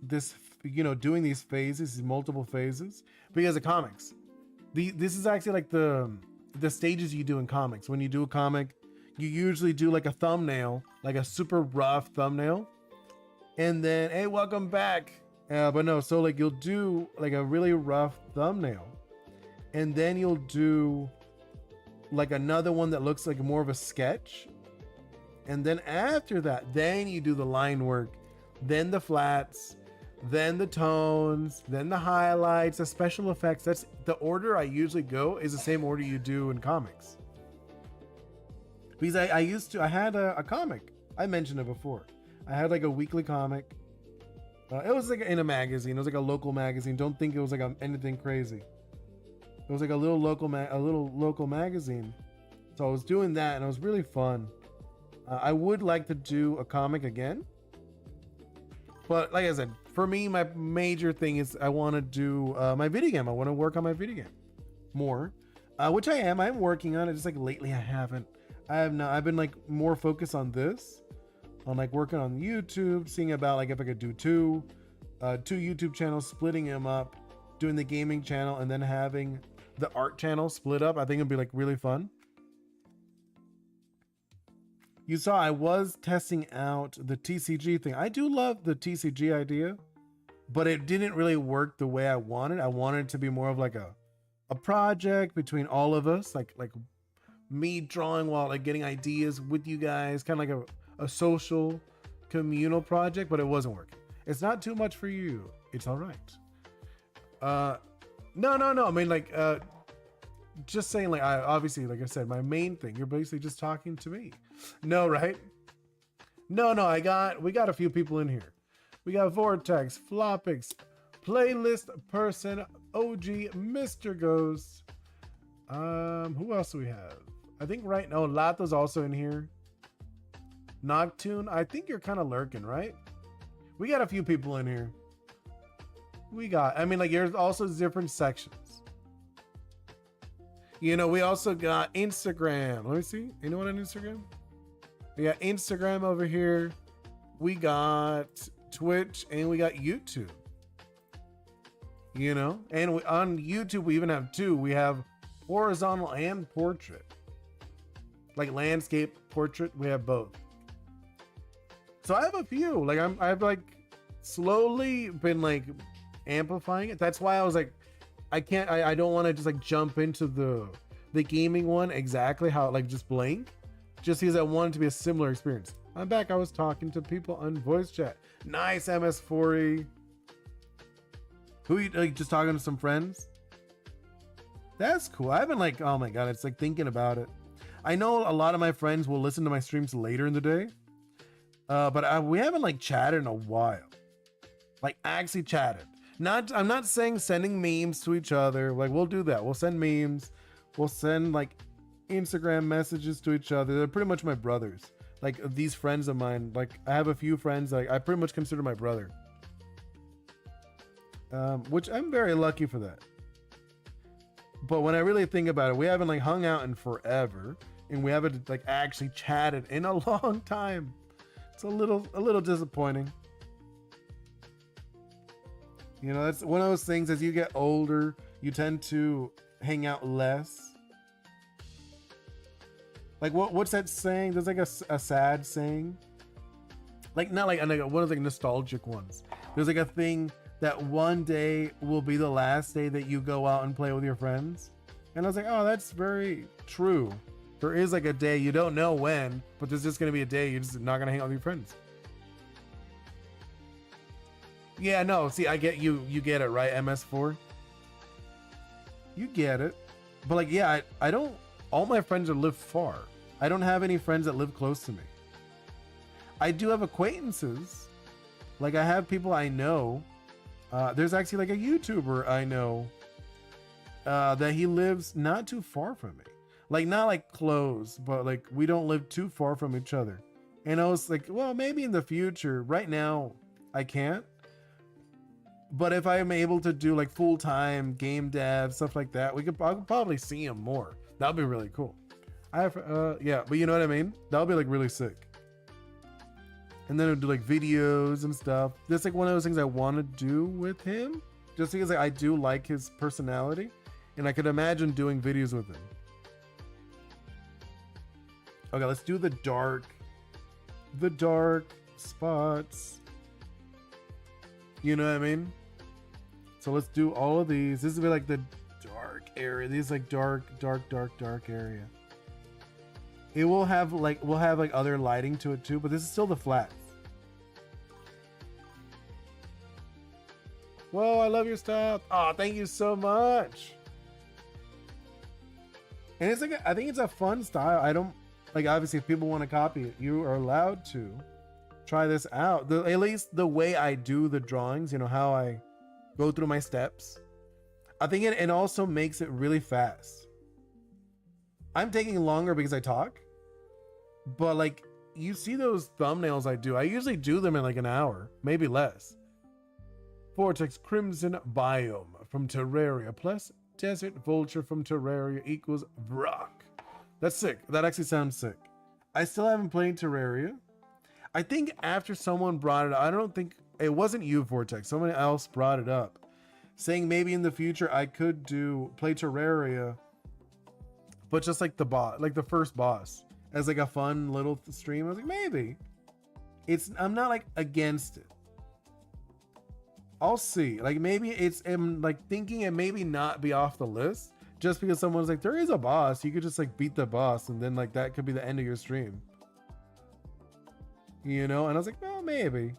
Speaker 1: you know, doing these phases, these multiple phases, because of comics. This is actually like the stages you do in comics. When you do a comic, you usually do like a thumbnail, like a super rough thumbnail, and then hey, welcome back. But no, so like you'll do like a really rough thumbnail, and then you'll do like another one that looks like more of a sketch, and then after that, then you do the line work, then the flats, then the tones, then the highlights, the special effects. That's the order I usually go, is the same order you do in comics. Because I had a comic. I mentioned it before. I had like a weekly comic. It was like in a magazine. It was like a local magazine. Don't think it was like anything crazy. It was like a little local magazine. So I was doing that, and it was really fun. I would like to do a comic again. But like I said, for me, my major thing is I want to do my video game. I want to work on my video game more, which I am. I'm working on it. Just like lately, I haven't. I've been like more focused on this, on like working on YouTube, seeing about like if I could do two YouTube channels, splitting them up, doing the gaming channel, and then having the art channel split up. I think it'd be like really fun. You saw I was testing out the TCG thing. I do love the TCG idea, but it didn't really work the way I wanted. I wanted it to be more of like a project between all of us, like me drawing while like getting ideas with you guys, kind of like a social communal project, but it wasn't working. It's not too much for you. It's all right. No. I mean, like, just saying, like, obviously, like I said, my main thing, you're basically just talking to me. No, right? No, we got a few people in here. We got Vortex, Flopix, Playlist Person, OG, Mr. Ghost. Who else do we have? I think Lato's also in here. Noctune, I think you're kind of lurking, right? We got a few people in here. There's also different sections. You know, we also got Instagram. Let me see. Anyone on Instagram? We got Instagram over here. We got Twitch, and we got YouTube. You know, and on YouTube, we even have two. We have horizontal and portrait. Like landscape, portrait, we have both. So I have a few. Like I've like slowly been like amplifying it. That's why I was like, I don't want to just like jump into the gaming one exactly how like just blank, just because I want it to be a similar experience. I'm back. I was talking to people on voice chat. Nice, MS40. Who you like just talking to some friends? That's cool. I haven't like, oh my god, it's like thinking about it. I know a lot of my friends will listen to my streams later in the day, but we haven't like chatted in a while. Like actually chatted. I'm not saying sending memes to each other. Like we'll do that. We'll send memes. We'll send like Instagram messages to each other. They're pretty much my brothers. Like these friends of mine. Like I have a few friends like I pretty much consider my brother. Which I'm very lucky for that. But when I really think about it, we haven't like hung out in forever, and we haven't like actually chatted in a long time. It's a little disappointing. You know, that's one of those things. As you get older, you tend to hang out less. Like what's that saying? There's like a sad saying. Like not like one of the nostalgic ones. There's like a thing that one day will be the last day that you go out and play with your friends. And I was like, oh, that's very true. There is like a day, you don't know when, but there's just gonna be a day you're just not gonna hang out with your friends. Yeah, no, see, I get you. You get it, right? MS4. You get it. But like, yeah, I don't. All my friends live far. I don't have any friends that live close to me. I do have acquaintances. Like I have people I know. There's actually like a YouTuber I know that he lives not too far from me. Like not like close, but like we don't live too far from each other. And I was like, well, maybe in the future. Right now, I can't. But if I'm able to do like full-time game dev, stuff like that, I could probably see him more. That'd be really cool. I have, yeah, but you know what I mean? That'll be like really sick. And then it'll do like videos and stuff. That's like one of those things I want to do with him, just because like, I do like his personality, and I could imagine doing videos with him. Okay, let's do the dark spots. You know what I mean? So let's do all of these. This will be like the dark area. These like dark area. It will have like, we'll have like other lighting to it too, but this is still the flats. Whoa, I love your stuff. Oh, thank you so much. And it's like, I think it's a fun style. I don't, like obviously if people want to copy it, you are allowed to try this out. At least the way I do the drawings, you know, how I go through my steps. I think it also makes it really fast. I'm taking longer because I talk, but like you see those thumbnails I do, I usually do them in like an hour, maybe less. Vortex Crimson Biome from Terraria plus Desert Vulture from Terraria equals Vrock. That's sick. That actually sounds sick. I still haven't played Terraria. I think after someone brought it up, I don't think it wasn't you, Vortex. Someone else brought it up, saying maybe in the future I could play Terraria, but just like the boss, like the first boss, as like a fun little stream. I was like, maybe. I'm not like against it. I'll see. Like maybe I'm like thinking it maybe not be off the list just because someone's like, there is a boss. You could just like beat the boss and then like that could be the end of your stream. You know? And I was like, well, maybe.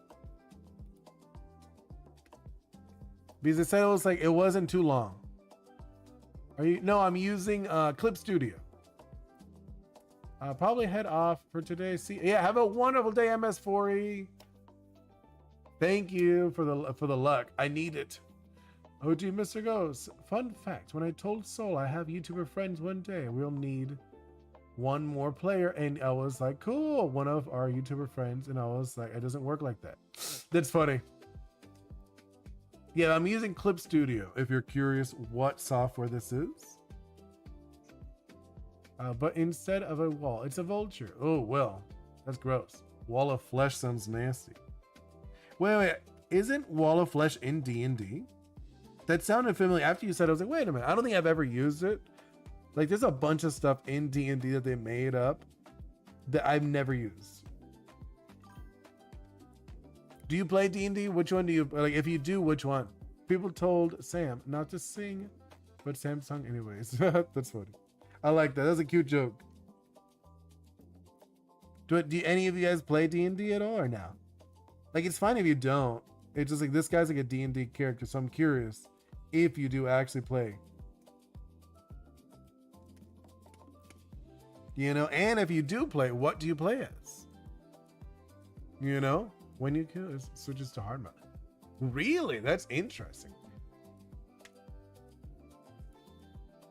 Speaker 1: Because it said it was like, it wasn't too long. No, I'm using Clip Studio. I'll probably head off for today. See, yeah, have a wonderful day, MS4E. Thank you for the luck. I need it. OG Mr. Ghost. Fun fact, when I told Soul I have YouTuber friends one day, we'll need one more player. And I was like, cool, one of our YouTuber friends. And I was like, it doesn't work like that. That's funny. Yeah, I'm using Clip Studio if you're curious what software this is. But instead of a wall, it's a vulture. Oh, well, that's gross. Wall of Flesh sounds nasty. Wait, isn't Wall of Flesh in D&D? That sounded familiar. After you said it, I was like, wait a minute. I don't think I've ever used it. Like, there's a bunch of stuff in D&D that they made up that I've never used. Do you play D&D? Which one do you, like, if you do, which one? People told Sam not to sing, but Sam sung anyways. That's funny. I like that. That's a cute joke. Do any of you guys play D&D at all or no? Like, it's fine if you don't. It's just like, this guy's like a D&D character, so I'm curious if you do actually play. You know, and if you do play, what do you play as? You know, when you kill, it switches to hard mode. Really? That's interesting.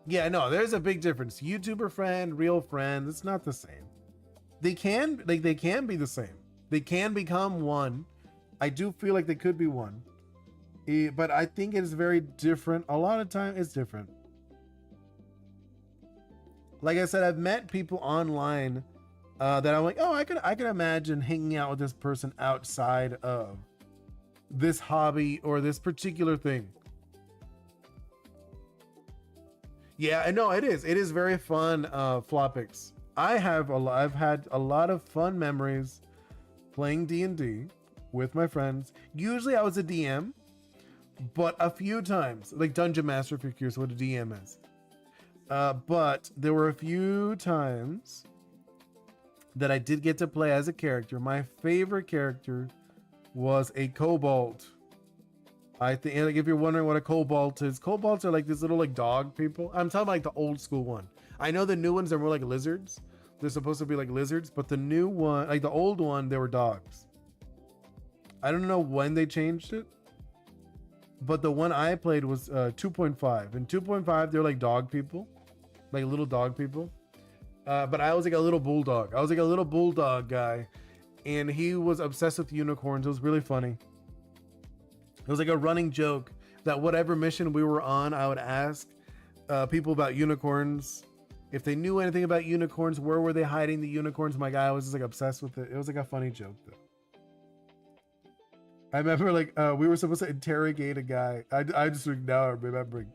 Speaker 1: Yeah, no, there's a big difference. YouTuber friend, real friend, it's not the same. They can be the same. They can become one. I do feel like they could be one. But I think it is very different. A lot of time it's different. Like I said, I've met people online that I'm like, oh, I could imagine hanging out with this person outside of this hobby or this particular thing. Yeah, I know it is. It is very fun, Flopix. I've had a lot of fun memories playing D&D with my friends. Usually I was a DM, but a few times, like Dungeon Master, if you're curious what a DM is. But there were a few times that I did get to play as a character. My favorite character was a kobold. I think, like, if you're wondering what a cobalt is, cobalts are like these little like dog people. I'm talking like the old school one. I know the new ones are more like lizards. They're supposed to be like lizards, but the new one, like the old one, they were dogs. I don't know when they changed it, but the one I played was 2.5. And 2.5, they're like dog people, like little dog people. But I was like a little bulldog. I was like a little bulldog guy, and he was obsessed with unicorns. It was really funny. It was like a running joke that whatever mission we were on, I would ask people about unicorns. If they knew anything about unicorns, where were they hiding the unicorns? My guy was just like obsessed with it. It was like a funny joke though. I remember like we were supposed to interrogate a guy. I just now remembering.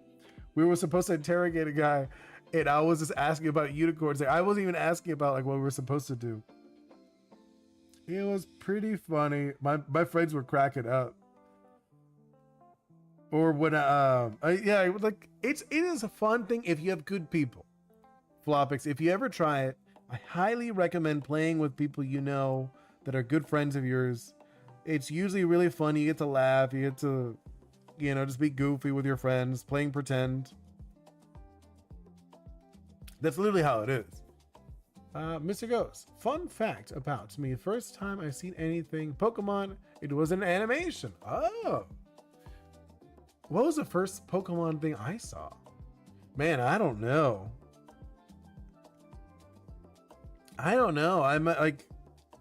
Speaker 1: We were supposed to interrogate a guy, and I was just asking about unicorns. Like, I wasn't even asking about like what we were supposed to do. It was pretty funny. My friends were cracking up. Or when yeah, like it is a fun thing if you have good people. Flopix, if you ever try it, I highly recommend playing with people you know that are good friends of yours. It's usually really fun. You get to laugh, you get to, you know, just be goofy with your friends, playing pretend. That's literally how it is. Mr. Ghost, fun fact about me. First time I seen anything Pokemon, it was an animation. Oh. What was the first Pokemon thing I saw? Man, I don't know. I'm like,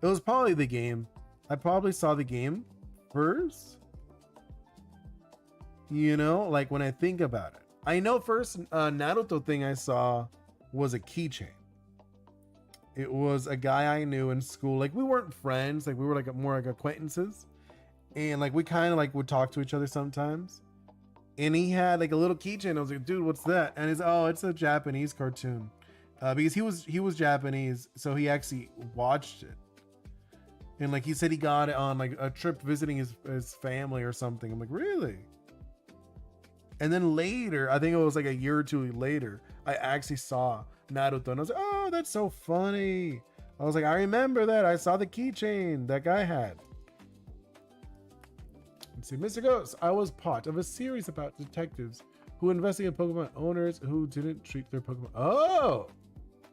Speaker 1: it was probably the game. I probably saw the game first. You know, like when I think about it. I know first Naruto thing I saw was a keychain. It was a guy I knew in school. Like we weren't friends, like we were like more like acquaintances. And like we kind of like would talk to each other sometimes. And he had like a little keychain. I was like, dude, what's that? And he's, oh, it's a Japanese cartoon. Because he was Japanese, so he actually watched it. And like he said he got it on like a trip visiting his family or something. I'm like, really? And then later, I think it was like a year or two later, I actually saw Naruto and I was like, oh, that's so funny. I was like, I remember that. I saw the keychain that guy had. Let's see, Mr. Ghost, I was part of a series about detectives who investigate Pokemon owners who didn't treat their Pokemon. Oh,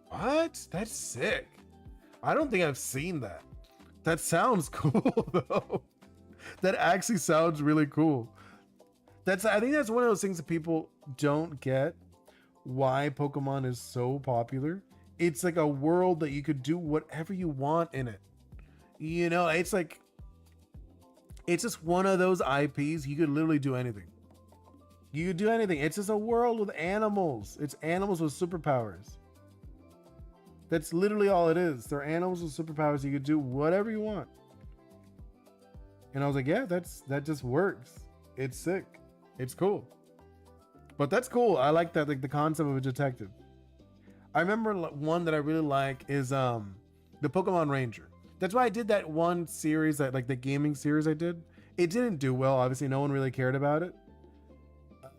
Speaker 1: what? That's sick. I don't think I've seen that. That sounds cool though. That actually sounds really cool. I think that's one of those things that people don't get, why Pokemon is so popular. It's like a world that you could do whatever you want in it. You know, it's like, it's just one of those IPs. You could literally do anything. You could do anything. It's just a world with animals. It's animals with superpowers. That's literally all it is. They're animals with superpowers. You could do whatever you want. And I was like, yeah, that just works. It's sick. It's cool. But that's cool. I like that, like the concept of a detective. I remember one that I really like is the Pokemon Ranger. That's why I did that one series, that like the gaming series I did. It didn't do well. Obviously, no one really cared about it.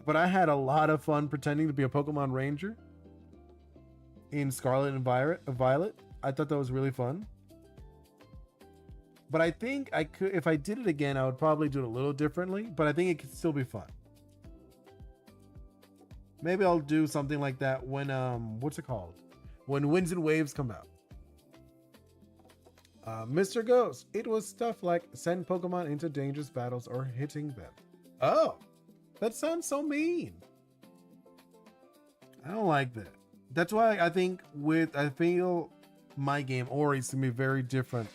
Speaker 1: But I had a lot of fun pretending to be a Pokemon Ranger in Scarlet and Violet. I thought that was really fun. But I think I could, if I did it again, I would probably do it a little differently. But I think it could still be fun. Maybe I'll do something like that when what's it called? When Winds and Waves come out. Mr. Ghost, it was stuff like send Pokemon into dangerous battles or hitting them. Oh, that sounds so mean. I don't like that. That's why I think I feel my game Ori's gonna be very different.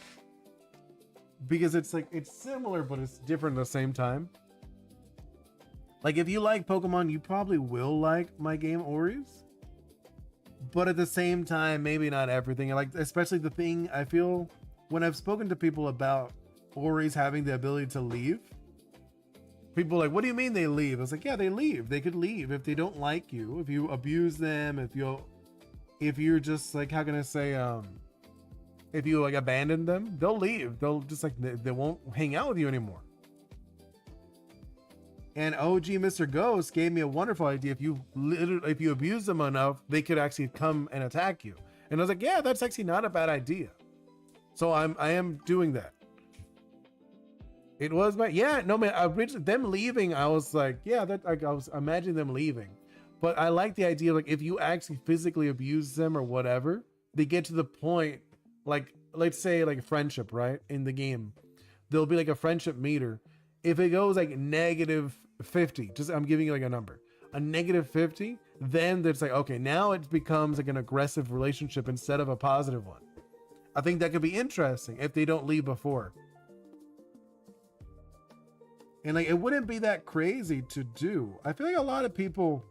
Speaker 1: Because it's like, it's similar, but it's different at the same time. Like if you like Pokemon, you probably will like my game Ori's. But at the same time, maybe not everything. I like, especially the thing I feel when I've spoken to people about Ori's having the ability to leave. People are like, what do you mean they leave? I was like, yeah, they leave. They could leave if they don't like you, if you abuse them, if you're just like, how can I say, if you like abandon them, they'll leave. They'll just like, they won't hang out with you anymore. And OG Mr. Ghost gave me a wonderful idea. If you abuse them enough, they could actually come and attack you. And I was like, yeah, that's actually not a bad idea. So I am doing that. It was my, yeah, no man, originally them leaving, I was like, yeah, that I was imagining them leaving. But I like the idea of like if you actually physically abuse them or whatever, they get to the point, like let's say like friendship, right? In the game. There'll be like a friendship meter. If it goes like -50, just I'm giving you like a number, a -50, then it's like, okay, now it becomes like an aggressive relationship instead of a positive one. I think that could be interesting if they don't leave before. And like, it wouldn't be that crazy to do. I feel like a lot of people,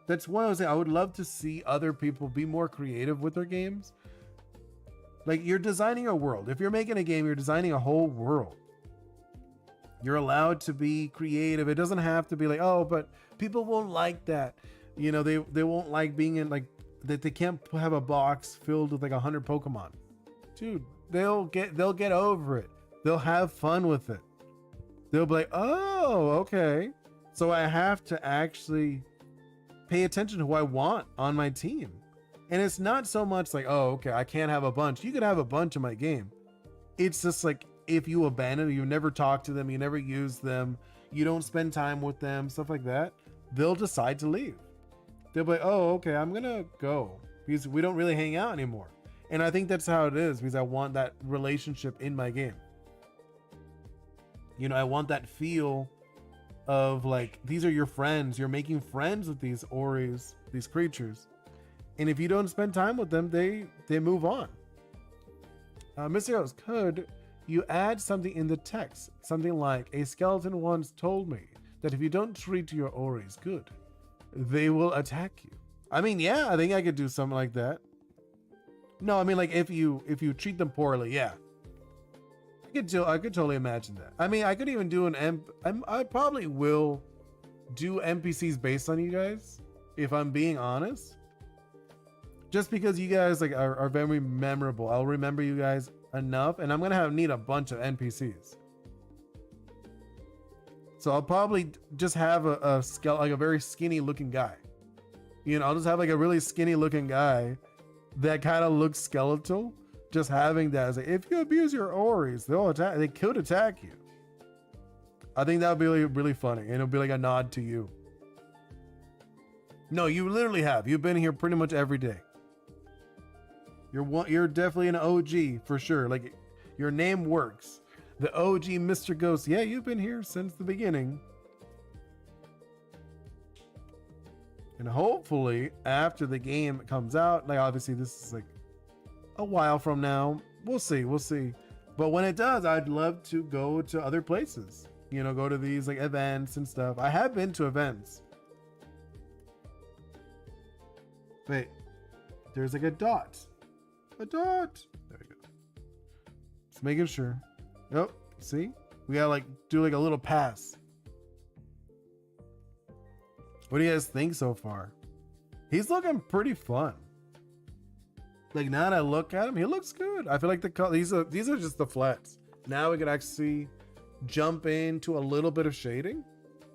Speaker 1: that's one of those things, I would love to see other people be more creative with their games. Like you're designing a world. If you're making a game, you're designing a whole world. You're allowed to be creative. It doesn't have to be like, oh, but people won't like that. You know, they won't like being in like, that they can't have a box filled with like 100 Pokemon. Dude, they'll get over it. They'll have fun with it. They'll be like, oh, okay. So I have to actually pay attention to who I want on my team. And it's not so much like, oh, okay, I can't have a bunch. You could have a bunch in my game. It's just like, if you abandon them, you never talk to them, you never use them, you don't spend time with them, stuff like that, they'll decide to leave. They'll be like, oh, okay, I'm gonna go because we don't really hang out anymore. And I think that's how it is because I want that relationship in my game. You know, I want that feel of like, these are your friends. You're making friends with these Oris, these creatures. And if you don't spend time with them, they move on. Mr. Host, could you add something in the text? Something like, a skeleton once told me that if you don't treat your Oris good, they will attack you. I mean, yeah, I think I could do something like that. No, I mean, like if you treat them poorly, yeah. I could totally imagine that. I mean, I could even do I probably will do NPCs based on you guys, if I'm being honest. Just because you guys like are very memorable. I'll remember you guys enough, and I'm gonna need a bunch of NPCs. So I'll probably just have a like a very skinny looking guy. You know, I'll just have like a really skinny looking guy that kind of looks skeletal. Just having that as like, if you abuse your Oris, they could attack you. I think that would be really, really funny, and it'll be like a nod to you. No, you literally have. You've been here pretty much every day. You're definitely an OG for sure. Like your name works. The OG Mr. Ghost. Yeah, you've been here since the beginning. And hopefully after the game comes out, like obviously this is like a while from now. We'll see. But when it does, I'd love to go to other places. You know, go to these like events and stuff. I have been to events. Wait, there's like a dot. A dot. There we go. Just making sure. Yep. See? We gotta like do like a little pass. What do you guys think so far? He's looking pretty fun. Like now that I look at him, he looks good. I feel like the color, these are just the flats. Now we can actually jump into a little bit of shading.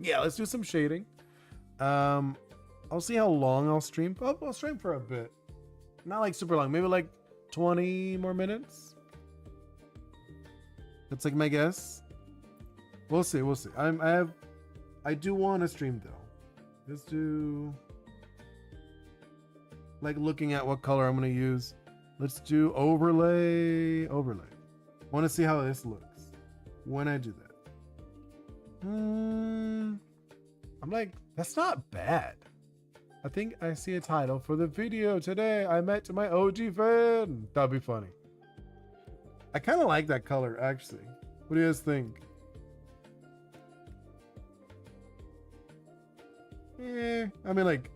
Speaker 1: Yeah, let's do some shading. I'll see how long I'll stream. I'll stream for a bit. Not like super long, maybe like 20 more minutes. That's like my guess. We'll see. I do want to stream though. Let's do like looking at what color I'm gonna use. Let's do overlay. I want to see how this looks when I do that. I'm like, that's not bad. I think I see a title for the video today. I met my OG fan. That'd be funny. I kind of like that color actually. What do you guys think? I mean, like,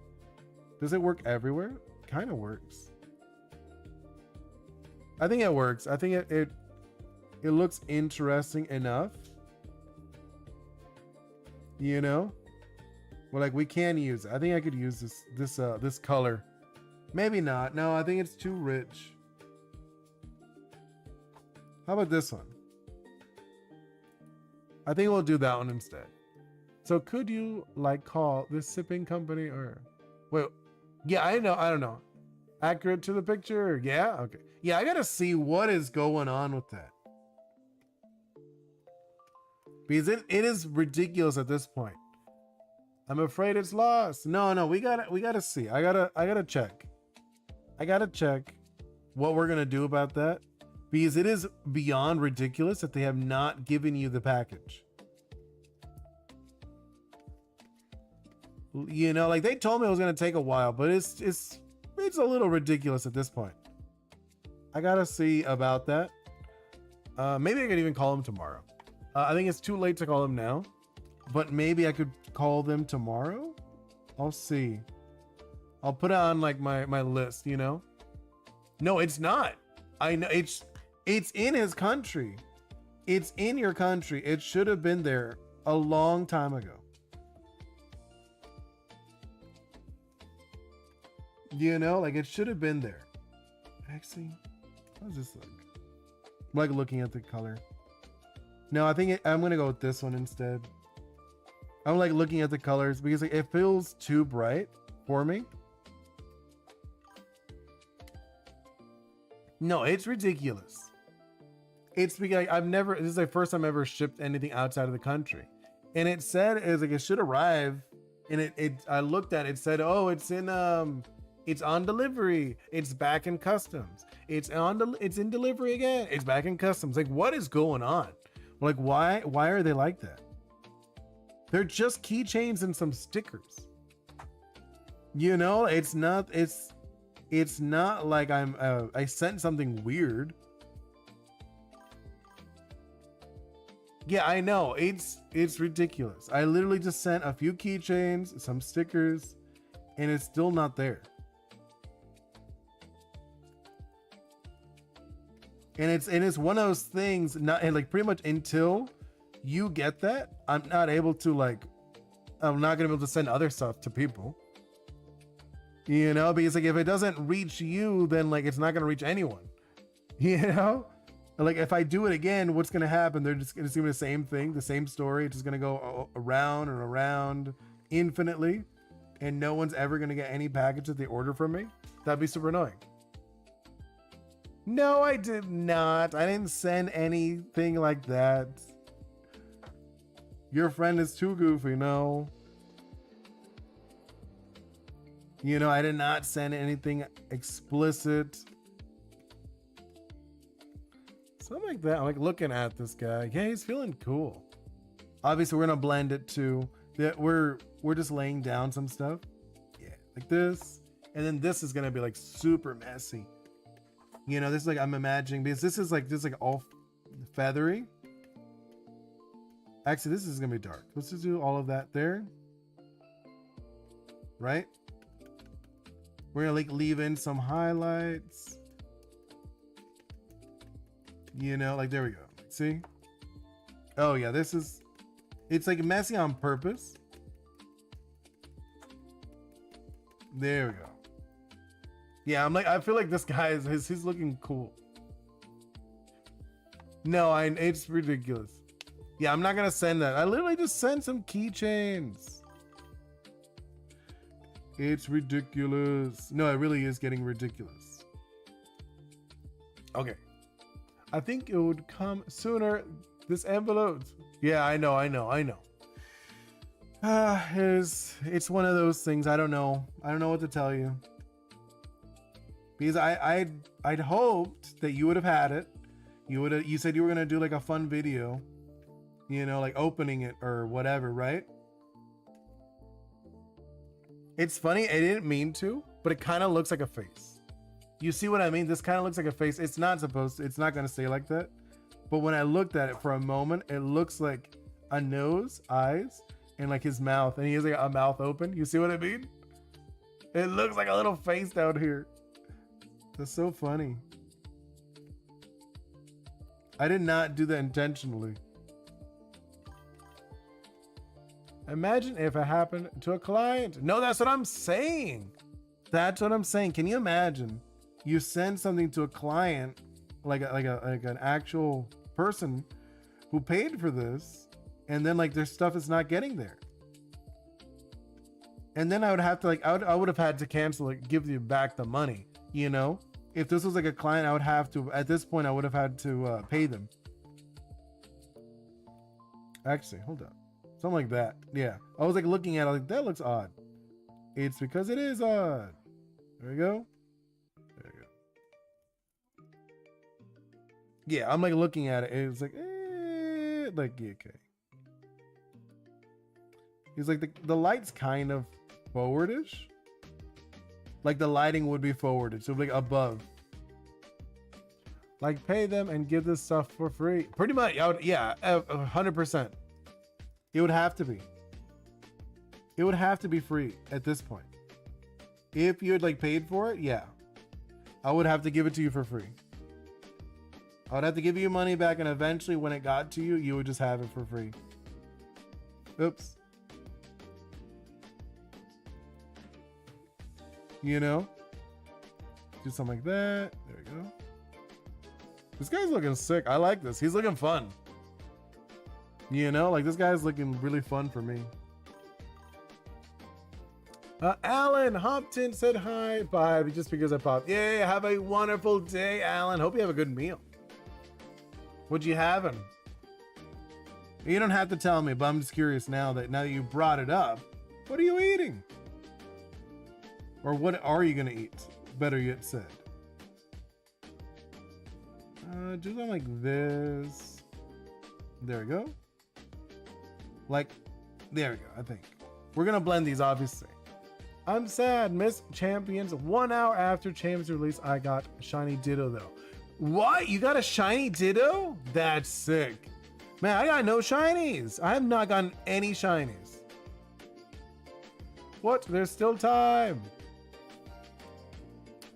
Speaker 1: does it work everywhere? Kind of works. I think it works. I think it looks interesting enough. You know? Well, like we can use it. I think I could use this color. Maybe not. No, I think it's too rich. How about this one? I think we'll do that one instead. So could you like call this shipping company or wait? Yeah, I don't know. Accurate to the picture? Yeah, okay. Yeah, I gotta see what is going on with that. Because it is ridiculous at this point. I'm afraid it's lost. No, we gotta see. I gotta check. I gotta check what we're gonna do about that. Because it is beyond ridiculous that they have not given you the package. You know, like they told me it was gonna take a while, but it's a little ridiculous at this point. I gotta see about that. Maybe I could even call them tomorrow. I think it's too late to call them now, but maybe I could call them tomorrow. I'll see. I'll put it on like my list, you know? No, it's not. I know it's in his country. It's in your country. It should have been there a long time ago. You know, like it should have been there. Actually, how does this look? I'm like looking at the color. No, I think I'm gonna go with this one instead. I'm like looking at the colors because like, it feels too bright for me. No, it's ridiculous. It's because this is the first time I ever shipped anything outside of the country. And it said it should arrive. And I looked at it, said, oh, it's on delivery. It's back in customs. It's in delivery again. It's back in customs. Like, what is going on? Like, why are they like that? They're just keychains and some stickers. You know, it's not like I sent something weird. Yeah, I know. It's ridiculous. I literally just sent a few keychains, some stickers, and it's still not there. And it's one of those things, and like pretty much until you get that, I'm not going to be able to send other stuff to people. You know, because like if it doesn't reach you, then like it's not going to reach anyone. You know? Like if I do it again, what's going to happen? They're just going to see the same thing, the same story. It's just going to go around and around infinitely, and no one's ever going to get any package that they order from me. That'd be super annoying. No, I did not. I didn't send anything like that. Your friend is too goofy. No. You know, I did not send anything explicit. Something like that. I'm like looking at this guy. Yeah, he's feeling cool. Obviously, we're gonna blend it too. We're just laying down some stuff. Yeah, like this. And then this is gonna be like super messy. You know, this is like I'm imagining, because this is like all feathery. Actually, this is gonna be dark. Let's just do all of that there. Right? We're gonna like leave in some highlights. You know, like there we go. See? Oh yeah, it's like messy on purpose. There we go. Yeah, I feel like this guy he's looking cool. No, it's ridiculous. Yeah, I'm not gonna send that. I literally just sent some keychains. It's ridiculous. No, it really is getting ridiculous. Okay. I think it would come sooner. This envelope. Yeah, I know. It's one of those things. I don't know what to tell you. Because I'd hoped that you would have had it. You said you were gonna do like a fun video, you know, like opening it or whatever, right? It's funny, I didn't mean to, but it kind of looks like a face. You see what I mean? This kind of looks like a face. It's not gonna stay like that. But when I looked at it for a moment, it looks like a nose, eyes, and like his mouth, and he has like a mouth open. You see what I mean? It looks like a little face down here. That's so funny. I did not do that intentionally. Imagine if it happened to a client. No, that's what I'm saying. That's what I'm saying. Can you imagine? You send something to a client, like an actual person who paid for this, and then like their stuff is not getting there. And then I would have to I would have had to cancel it, give you back the money, you know? If this was like a client, I would have to, at this point, I would have had to pay them. Actually, hold up. Something like that. Yeah. I was like looking at it like that looks odd. It's because it is odd. There we go. There we go. Yeah, I'm like looking at it. It's like, yeah, okay. He's like the light's kind of forwardish. Like the lighting would be forwarded, so like above. Like pay them and give this stuff for free. Pretty much, yeah, 100%. It would have to be. It would have to be free at this point. If you had like paid for it, yeah. I would have to give it to you for free. I would have to give you money back, and eventually when it got to you, you would just have it for free. Oops. You know? Do something like that. There we go. This guy's looking sick. I like this. He's looking fun. You know, like this guy's looking really fun for me. Alan Hopton said hi. Bye. Just because I popped. Yay. Have a wonderful day, Alan. Hope you have a good meal. What'd you having? You don't have to tell me, but I'm just curious now that you brought it up. What are you eating? Or what are you gonna eat? Better yet said. Do something like this. There we go. Like, there we go, I think. We're gonna blend these, obviously. I'm sad, Miss Champions. 1 hour after Champions release, I got shiny Ditto though. What? You got a shiny Ditto? That's sick. Man, I got no shinies. I have not gotten any shinies. What? There's still time.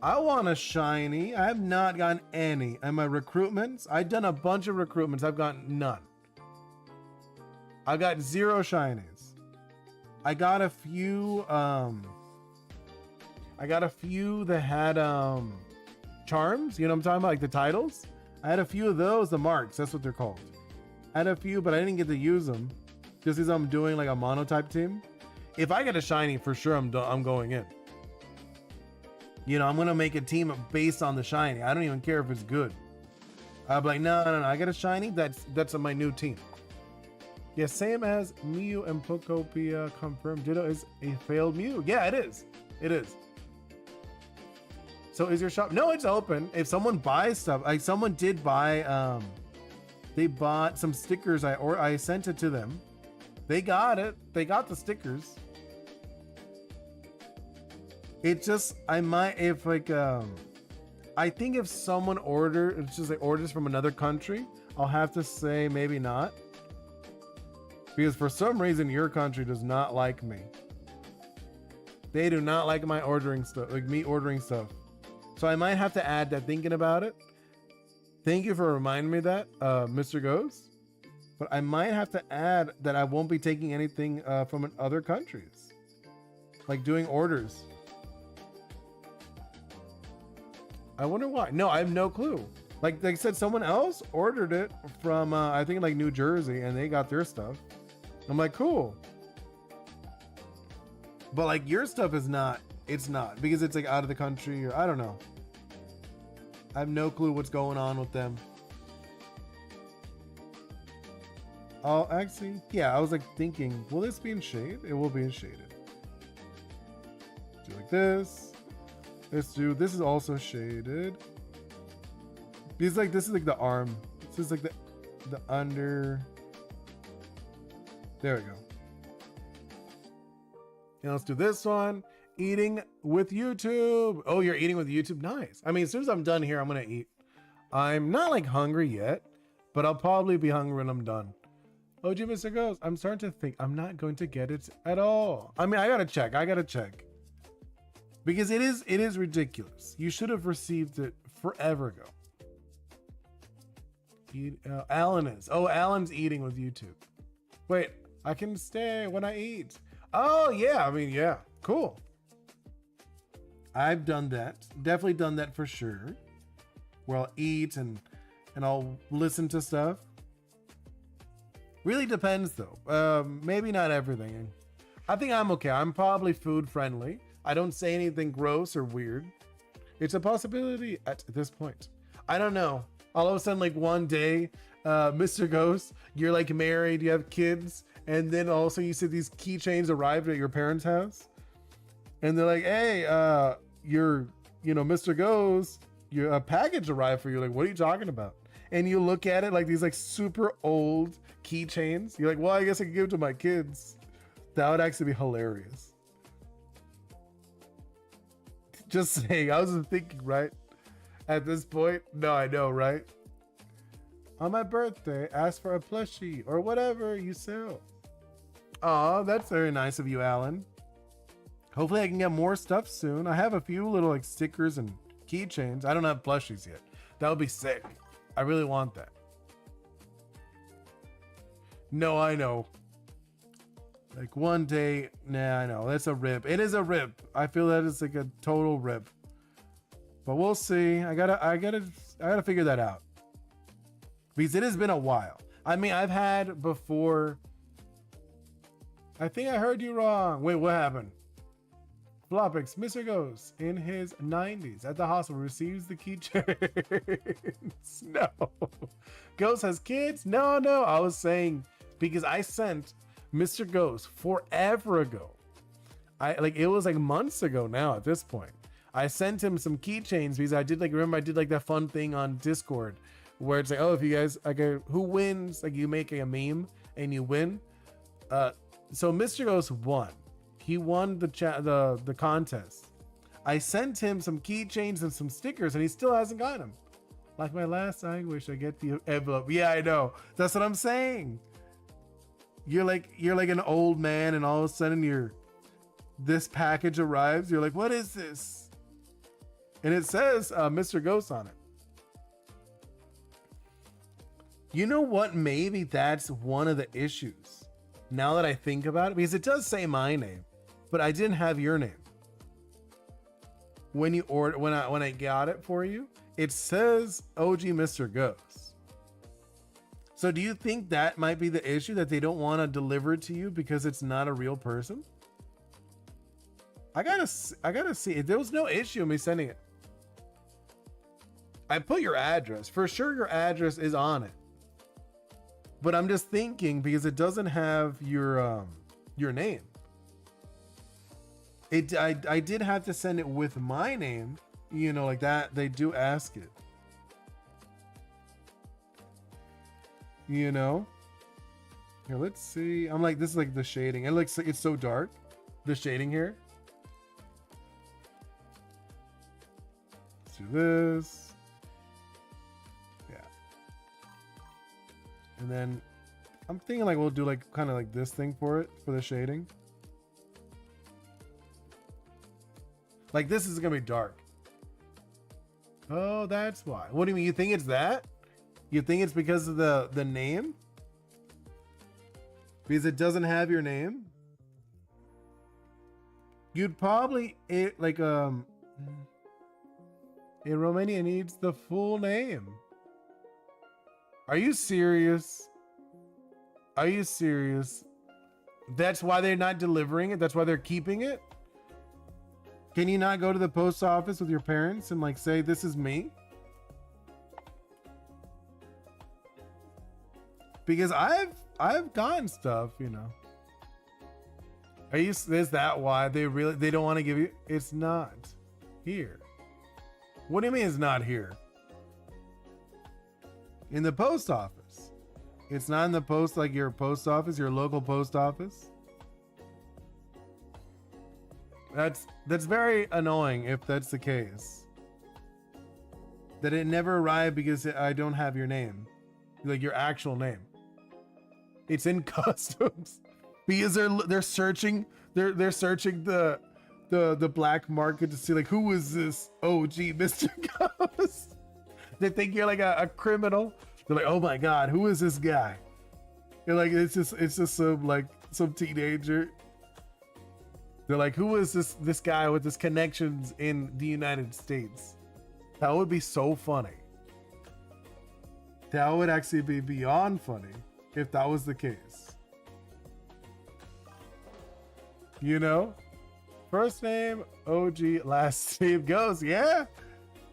Speaker 1: I want a shiny. I have not gotten any. And my recruitments, I've done a bunch of recruitments. I've gotten none. I got 0 shinies. I got a few that had charms, you know what I'm talking about, like the titles. I had a few of those, the marks, that's what they're called. I had a few, but I didn't get to use them just because I'm doing like a monotype team. If I get a shiny, for sure I'm going in. You know, I'm gonna make a team based on the shiny. I don't even care if it's good. I'll be like, no, I got a shiny. That's my new team. Yeah, same as Mew and Pokopia confirmed. Ditto is a failed Mew. Yeah, it is. It is. So is your shop? No, it's open. If someone buys stuff, like someone did buy, they bought some stickers. I sent it to them. They got it. They got the stickers. It just, I might, if like, I think if someone it's just like orders from another country, I'll have to say maybe not. Because for some reason, your country does not like me. They do not like my ordering stuff, like me ordering stuff. So I might have to add that thinking about it. Thank you for reminding me that, Mr. Ghost. But I might have to add that I won't be taking anything from other countries. Like doing orders. I wonder why. No, I have no clue. Like they said, someone else ordered it from, I think like New Jersey, and they got their stuff. I'm like, cool. But like your stuff is not, it's not, because it's like out of the country, or I don't know. I have no clue what's going on with them. Oh, actually, yeah, I was like thinking, will this be in shade? It will be in shaded. Do like this. This is also shaded. Because like, this is like the arm. This is like the under. There we go. And let's do this one. Eating with YouTube. Oh, you're eating with YouTube? Nice. I mean, as soon as I'm done here, I'm going to eat. I'm not like hungry yet, but I'll probably be hungry when I'm done. Oh, gee, Mr. Ghost, I'm starting to think I'm not going to get it at all. I mean, I got to check. Because it is ridiculous. You should have received it forever ago. Alan is. Oh, Alan's eating with YouTube. Wait, I can stay when I eat. Oh, yeah. I mean, yeah. Cool. I've done that. Definitely done that for sure. Where I'll eat and I'll listen to stuff. Really depends though. Maybe not everything. I think I'm okay. I'm probably food friendly. I don't say anything gross or weird. It's a possibility at this point. I don't know. All of a sudden, like one day, Mr. Ghost, you're like married, you have kids, and then also you see these keychains arrived at your parents' house, and they're like, hey, Mr. Ghost, a package arrived for you. Like, what are you talking about? And you look at it like these like super old keychains. You're like, well, I guess I could give it to my kids. That would actually be hilarious. Just saying, I was thinking, right? At this point, no, I know, right? On my birthday, ask for a plushie or whatever you sell. Oh, that's very nice of you, Alan. Hopefully I can get more stuff soon. I have a few little like stickers and keychains. I don't have plushies yet. That would be sick. I really want that. No, I know. Like one day, nah, I know. That's a rip. It is a rip. I feel that it's like a total rip. But we'll see. I gotta figure that out. Because it has been a while. I mean, I've had before. I think I heard you wrong. Wait, what happened? Flopix, Mr. Ghost in his 90s at the hospital receives the keychains. No. Ghost has kids? No. I was saying because I sent Mr. Ghost forever ago. It was like months ago now at this point. I sent him some keychains because I did like that fun thing on Discord where it's like, oh, if you guys who wins, like you make a meme and you win. So Mr. Ghost won. He won the contest. I sent him some keychains and some stickers and he still hasn't got them. Like my last anguish, I get the envelope. Yeah, I know. That's what I'm saying. You're like an old man and all of a sudden this package arrives. You're like, what is this? And it says Mr. Ghost on it. You know what? Maybe that's one of the issues. Now that I think about it, because it does say my name, but I didn't have your name. When I got it for you, it says OG Mr. Ghost. So do you think that might be the issue, that they don't want to deliver it to you because it's not a real person? I gotta see. There was no issue in me sending it. I put your address. For sure your address is on it. But I'm just thinking because it doesn't have your name. I did have to send it with my name, like that. They do ask it. Here, let's see. I'm like, this is like the shading. It looks like it's so dark. The shading here. Let's do this. And then I'm thinking like we'll do like kind of like this thing for the shading. Like this is gonna be dark. Oh, that's why. What do you mean? You think it's that? You think it's because of the name? Because it doesn't have your name? You'd probably in Romania needs the full name. Are you serious? Are you serious? That's why they're not delivering it? That's why they're keeping it? Can you not go to the post office with your parents and like say, this is me? Because I've gotten stuff, Is that why they don't want to give you? It's not here. What do you mean it's not here? In the post office. It's not in the post, like your post office, your local post office. That's very annoying if that's the case. That it never arrived because I don't have your name. Like your actual name. It's in customs. Because they're searching the black market to see like, who is this OG Mr. Ghost? They think you're like a criminal. They're like, oh my God, who is this guy? You're like, it's just some teenager. They're like, who is this guy with his connections in the United States? That would be so funny. That would actually be beyond funny if that was the case. First name OG, last name Ghost. Yeah.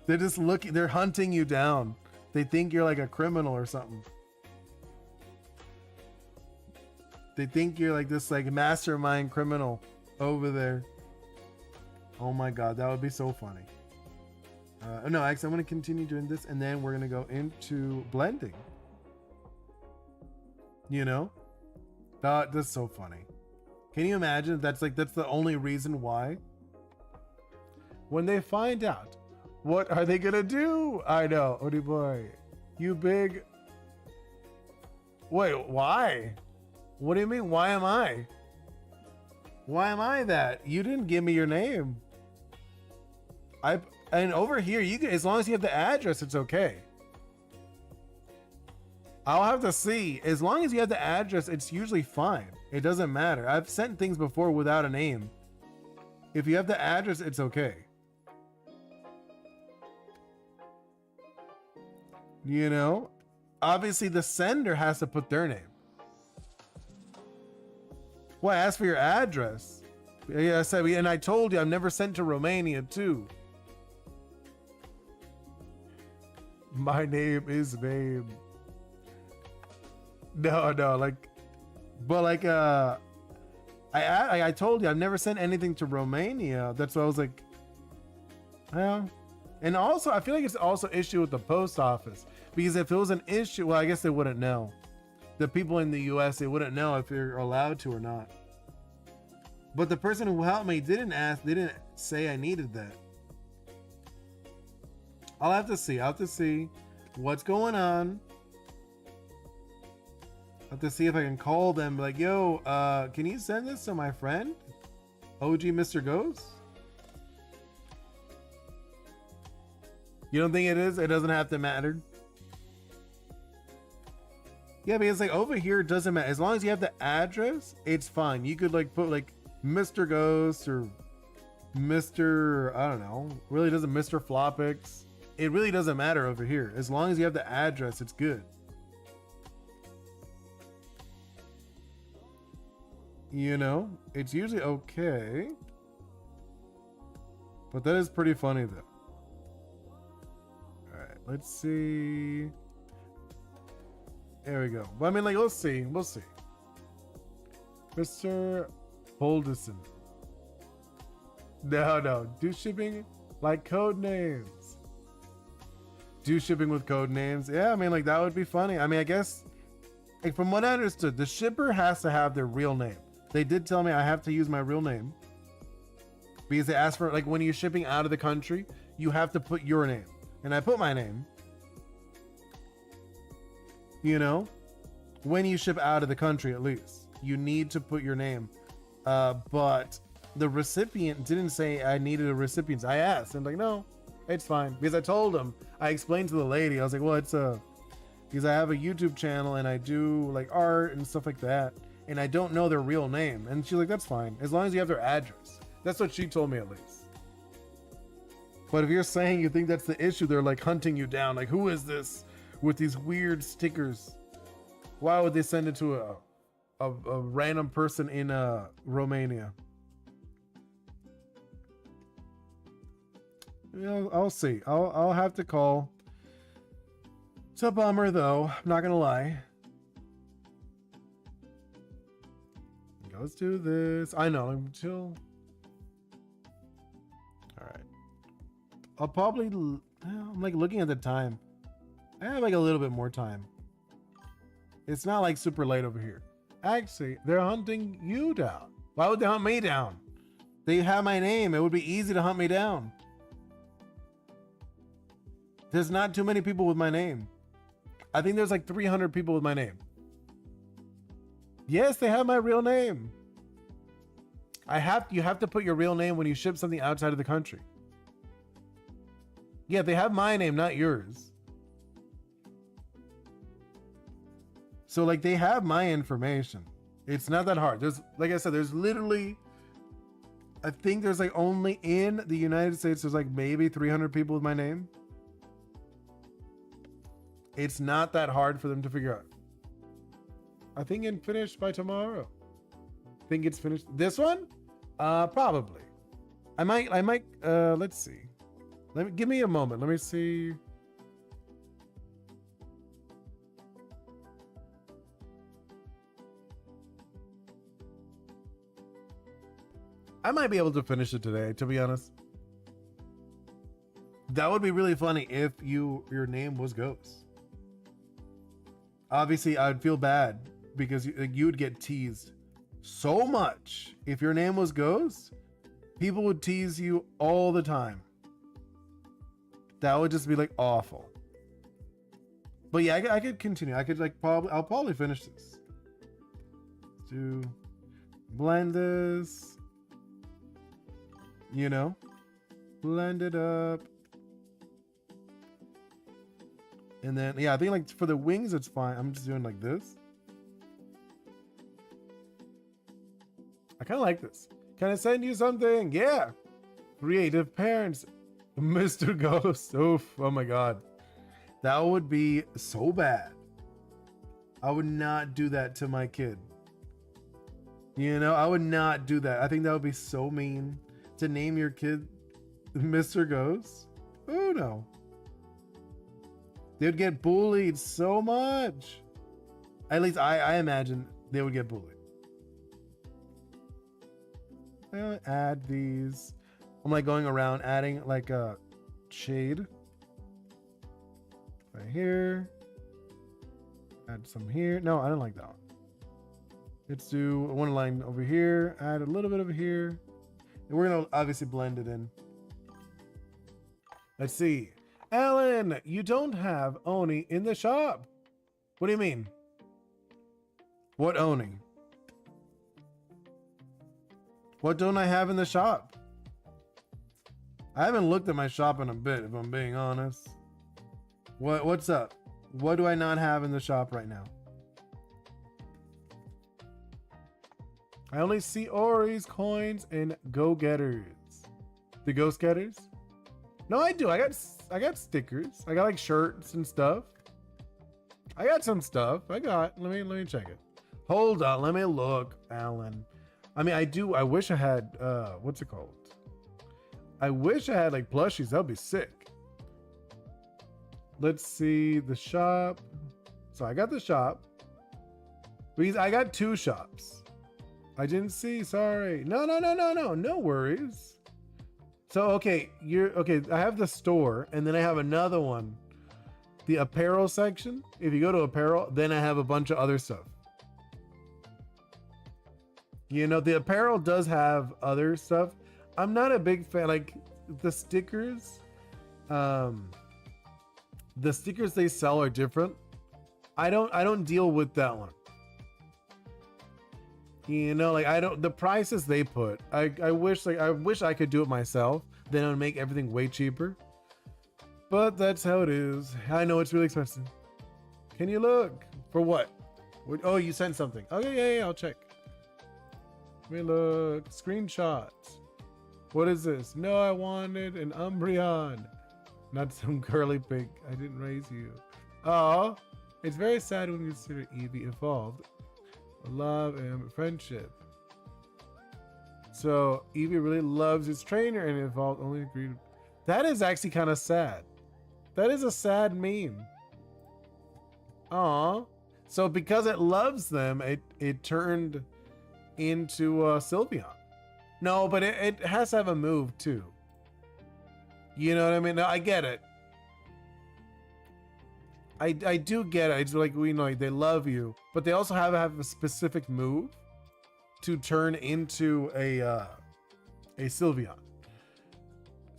Speaker 1: They're just they're hunting you down. They think you're like a criminal or something. They think you're like this like mastermind criminal over there. Oh my god, that would be so funny. No, actually, I'm going to continue doing this, and then we're going to go into blending. You know? That's so funny. Can you imagine? That's the only reason why. When they find out, what are they going to do? I know, Oni Boi. You big... Wait, why? What do you mean? Why am I? Why am I that? You didn't give me your name. And over here, you can, as long as you have the address, it's okay. I'll have to see. As long as you have the address, it's usually fine. It doesn't matter. I've sent things before without a name. If you have the address, it's okay. You know? Obviously, the sender has to put their name. Well, I asked for your address. Yeah, I said, and I told you I've never sent to Romania too. My name is Babe. No, like, but like, I told you I've never sent anything to Romania. That's why I was like, well, and also I feel like it's also an issue with the post office, because if it was an issue, well, I guess they wouldn't know. The people in the US, they wouldn't know if you're allowed to or not. But the person who helped me didn't say I needed that. I'll have to see what's going on. I'll have to see if I can call them like, yo, can you send this to my friend? OG Mr. Ghost? You don't think it is? It doesn't have to matter? Yeah, because like over here, it doesn't matter. As long as you have the address, it's fine. You could like put like Mr. Ghost or Mr. I don't know. Really doesn't Mr. Flopix. It really doesn't matter over here. As long as you have the address, it's good. You know, it's usually okay. But that is pretty funny though. All right, let's see. There we go. But I mean, like, we'll see. Mr. Holdison. No. Do shipping like code names. Do shipping with code names. Yeah, I mean, like, that would be funny. I mean, I guess, like, from what I understood, the shipper has to have their real name. They did tell me I have to use my real name. Because they asked for, like, when you're shipping out of the country, you have to put your name. And I put my name. You know, when you ship out of the country, at least you need to put your name. But the recipient didn't say I needed a recipient. I asked, and like, no, it's fine, because I told him, I explained to the lady, I was like, well, it's because I have a YouTube channel and I do like art and stuff like that, and I don't know their real name. And she's like, that's fine, as long as you have their address. That's what she told me, at least. But if you're saying you think that's the issue, they're like hunting you down, like, who is this with these weird stickers? Why would they send it to a random person in Romania? You know, I'll see. I'll have to call. It's a bummer though, I'm not gonna lie. Let's do this. I know, I'm chill. All right. I'll probably, I'm like looking at the time. I have like a little bit more time. It's not like super late over here. Actually, they're hunting you down. Why would they hunt me down? They have my name. It would be easy to hunt me down. There's not too many people with my name. I think there's like 300 people with my name. Yes, they have my real name. You have to put your real name when you ship something outside of the country. Yeah, they have my name, not yours. So like they have my information. It's not that hard. There's, like I said, there's literally, I think there's like only in the United States, there's like maybe 300 people with my name. It's not that hard for them to figure out. I think it's finished by tomorrow. Think it's finished. This one? Probably. I might, let's see. Give me a moment. Let me see. I might be able to finish it today, to be honest. That would be really funny if your name was Ghost. Obviously, I'd feel bad because you'd get teased so much. If your name was Ghost, people would tease you all the time. That would just be like awful. But yeah, I could continue. I could like I'll probably finish this. Let's do blend this. You know, blend it up. And then, yeah, I think like for the wings, it's fine. I'm just doing like this. I kind of like this. Can I send you something? Yeah. Creative parents. Mr. Ghost. Oof. Oh my God. That would be so bad. I would not do that to my kid. You know, I would not do that. I think that would be so mean to name your kid Mr. Ghost. Oh no. They'd get bullied so much. At least I imagine they would get bullied. I'll add these. I'm like going around adding like a shade. Right here. Add some here. No, I don't like that one. Let's do one line over here. Add a little bit over here. And we're going to obviously blend it in. Let's see. Alan, you don't have Oni in the shop. What do you mean? What Oni? What don't I have in the shop? I haven't looked at my shop in a bit, if I'm being honest. What's up? What do I not have in the shop right now? I only see Ori's, coins, and go-getters. The ghost getters? No, I do. I got stickers. I got like shirts and stuff. I got some stuff. Let me check it. Hold on, let me look, Alan. I mean, I wish I had what's it called? I wish I had like plushies. That'd be sick. Let's see the shop. So I got the shop. Because I got two shops. I didn't see, sorry. No worries. So okay, I have the store and then I have another one. The apparel section. If you go to apparel, then I have a bunch of other stuff. You know, the apparel does have other stuff. I'm not a big fan, like the stickers. The stickers they sell are different. I don't deal with that one. You know, like the prices they put, I wish I could do it myself. Then it would make everything way cheaper. But that's how it is. I know it's really expensive. Can you look? For what? Oh, you sent something. Okay, yeah, I'll check. Let me look. Screenshots. What is this? No, I wanted an Umbreon. Not some curly pig. I didn't raise you. Oh, it's very sad when you consider Eevee evolved. Love and friendship. So Eevee really loves his trainer and evolved only agreed. That is actually kind of sad. That is a sad meme. Aw. So because it loves them, it turned into Sylveon. No, but it has to have a move too. You know what I mean? No, I get it. I do get it. It's like, we know, like, they love you, but they also have a specific move to turn into a Sylveon.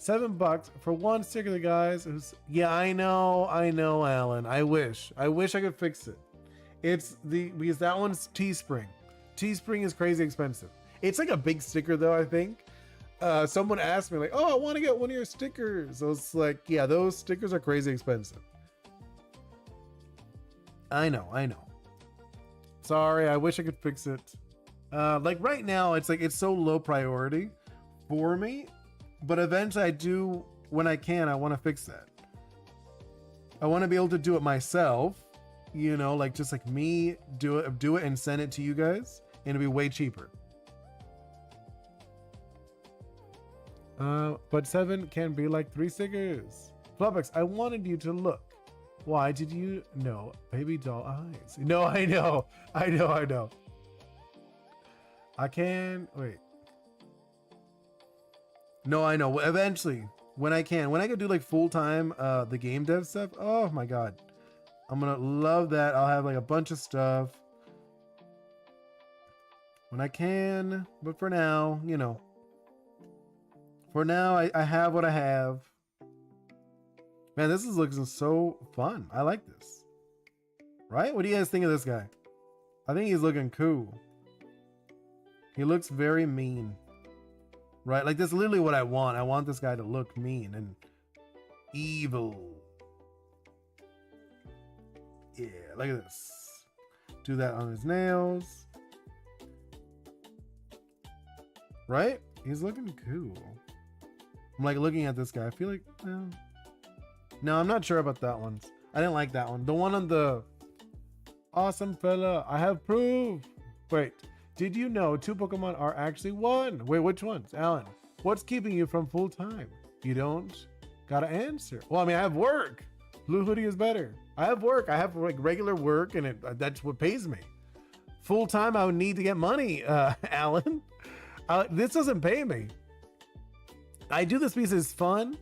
Speaker 1: $7 for one sticker, guys. Yeah, I know, Alan. I wish I could fix it. Because that one's Teespring. Teespring is crazy expensive. It's like a big sticker though, I think. Someone asked me like, oh, I want to get one of your stickers. I was like, yeah, those stickers are crazy expensive. I know. Sorry, I wish I could fix it. Like right now, it's so low priority for me, but eventually when I can, I want to fix that. I want to be able to do it myself, you know, like just like me do it and send it to you guys, and it'll be way cheaper. But 7 can be like 3 stickers. Flubbex, I wanted you to look. Why did you know? Baby doll eyes. No, I know. I can, wait. No, I know. Eventually, when I can do like full time, the game dev stuff. Oh my God, I'm gonna love that. I'll have like a bunch of stuff when I can. But for now, you know, for now, I have what I have. Man, this is looking so fun. I like this. Right? What do you guys think of this guy? I think he's looking cool. He looks very mean. Right? Like, that's literally what I want. I want this guy to look mean and evil. Yeah, look at this. Do that on his nails. Right? He's looking cool. I'm like looking at this guy. I feel like, no, I'm not sure about that one. I didn't like that one. The one on the awesome fella. I have proof. Wait, did you know 2 Pokemon are actually 1? Wait, which ones? Alan, what's keeping you from full time? You don't gotta answer. Well, I mean, I have work. Blue Hoodie is better. I have work. I have like regular work, and that's what pays me. Full time, I would need to get money, Alan. This doesn't pay me. I do this because it's fun,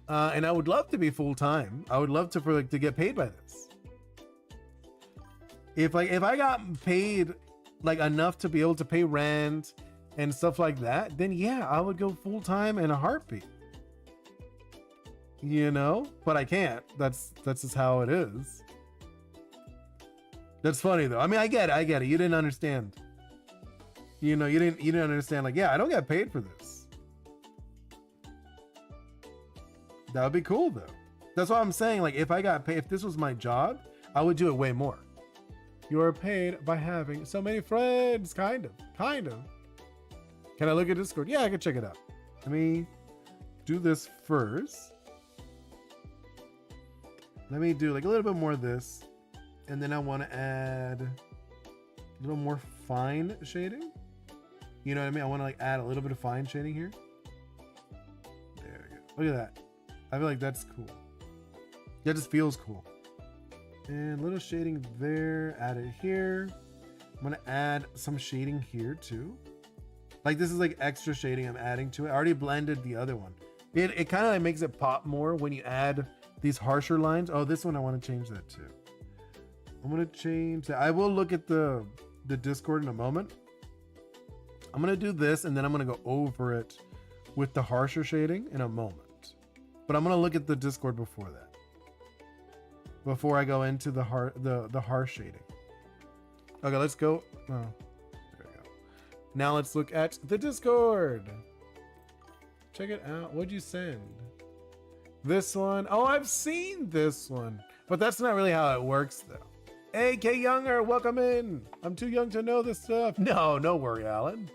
Speaker 1: and I would love to be full time. I would love to to get paid by this. If I got paid like enough to be able to pay rent and stuff like that, then yeah, I would go full time in a heartbeat. You know, but I can't. That's just how it is. That's funny though. I mean, I get it. You didn't understand. You know, you didn't understand. Like, yeah, I don't get paid for this. That would be cool though. That's what I'm saying. Like, if I got paid, if this was my job, I would do it way more. You are paid by having so many friends. Kind of. Can I look at Discord? Yeah, I can check it out. Let me do this first. Let me do like a little bit more of this. And then I want to add a little more fine shading. You know what I mean? I want to like add a little bit of fine shading here. There we go. Look at that. I feel like that's cool. That just feels cool. And a little shading there, add it here. I'm gonna add some shading here too. Like, this is like extra shading I'm adding to it. I already blended the other one. It kind of like makes it pop more when you add these harsher lines. Oh, this one I want to change that too. I'm gonna change that. I will look at the Discord in a moment. I'm gonna do this, and then I'm gonna go over it with the harsher shading in a moment. But I'm gonna look at the Discord before that. Before I go into the harsh shading. Okay, let's go. Oh, there we go. Now let's look at the Discord. Check it out. What'd you send? This one. Oh, I've seen this one. But that's not really how it works though. Hey, K Younger, welcome in. I'm too young to know this stuff. No worry, Alan.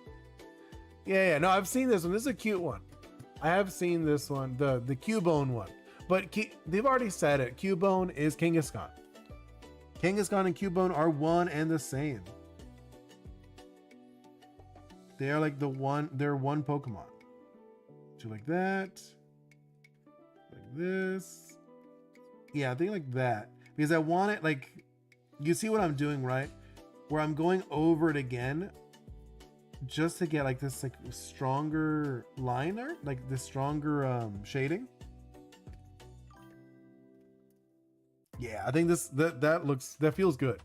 Speaker 1: Yeah, no, I've seen this one. This is a cute one. I have seen this one, the Cubone one. But they've already said it. Cubone is Kangaskhan. Kangaskhan and Cubone are one and the same. They are like they're one Pokemon. Do like that. Like this. Yeah, I think like that. Because I want it like, you see what I'm doing, right? Where I'm going over it again just to get like this like stronger line art, like the stronger shading. Yeah, I think that feels good.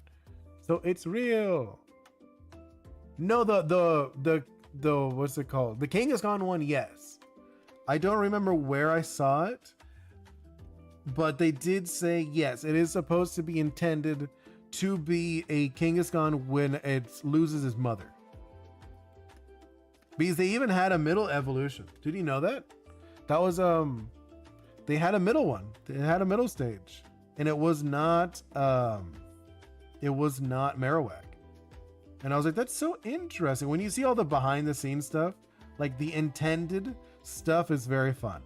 Speaker 1: So it's real. No, the what's it called? The Kangaskhan one, yes. I don't remember where I saw it, but they did say yes, it is supposed to be intended to be a Kangaskhan when it loses his mother. Because they even had a middle evolution. Did you know that? That was they had a middle one. They had a middle stage. And it was not Marowak. And I was like, that's so interesting. When you see all the behind the scenes stuff, like the intended stuff is very fun.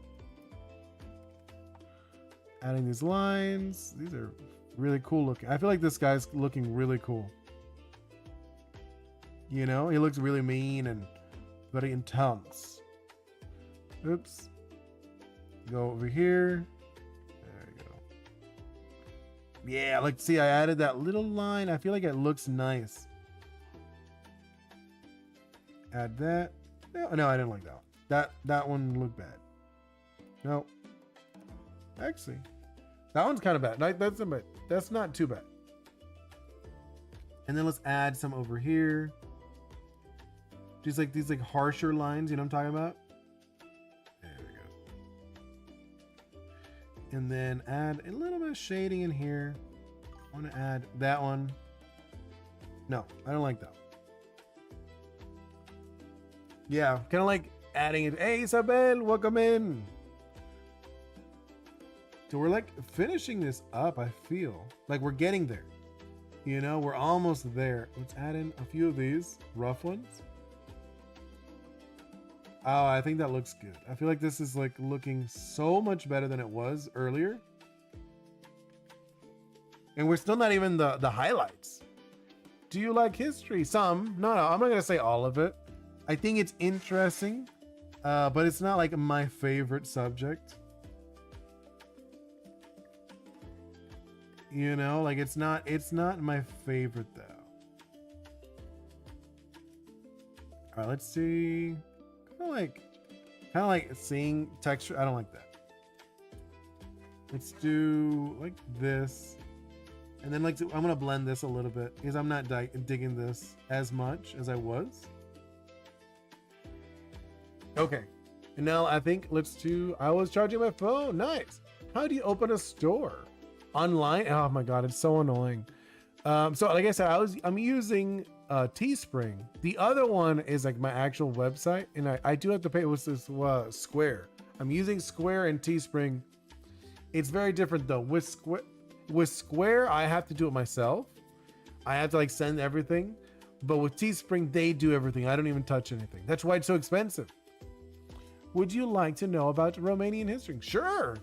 Speaker 1: Adding these lines. These are really cool looking. I feel like this guy's looking really cool. You know, he looks really mean and very intense. Oops. Go over here. There you go. Yeah, like, see, I added that little line. I feel like it looks nice. Add that. No, I didn't like that one. That one looked bad. No. Actually, that one's kind of bad. Like, that's not too bad. And then let's add some over here. These like harsher lines, you know what I'm talking about? There we go. And then add a little bit of shading in here. I want to add that one. No, I don't like that one. Yeah, kind of like adding it. Hey, Isabel, welcome in. So we're like finishing this up. I feel like we're getting there. You know, we're almost there. Let's add in a few of these rough ones. Oh, I think that looks good. I feel like this is like looking so much better than it was earlier. And we're still not even the highlights. Do you like history? Some. No, I'm not gonna say all of it. I think it's interesting, but it's not like my favorite subject. You know, like it's not my favorite though. All right, let's see. Kind of like seeing texture. I don't like that. Let's do like this. And then I'm gonna blend this a little bit because I'm not digging this as much as I was. Okay. And now I think I was charging my phone. Nice. How do you open a store? Online? Oh my God, it's so annoying. So like I said, I'm using Teespring. The other one is like my actual website, and I do have to pay with this Square. I'm using Square and Teespring. It's very different though. With Square, I have to do it myself. I have to like send everything, but with Teespring, they do everything. I don't even touch anything. That's why it's so expensive. Would you like to know about Romanian history? Sure.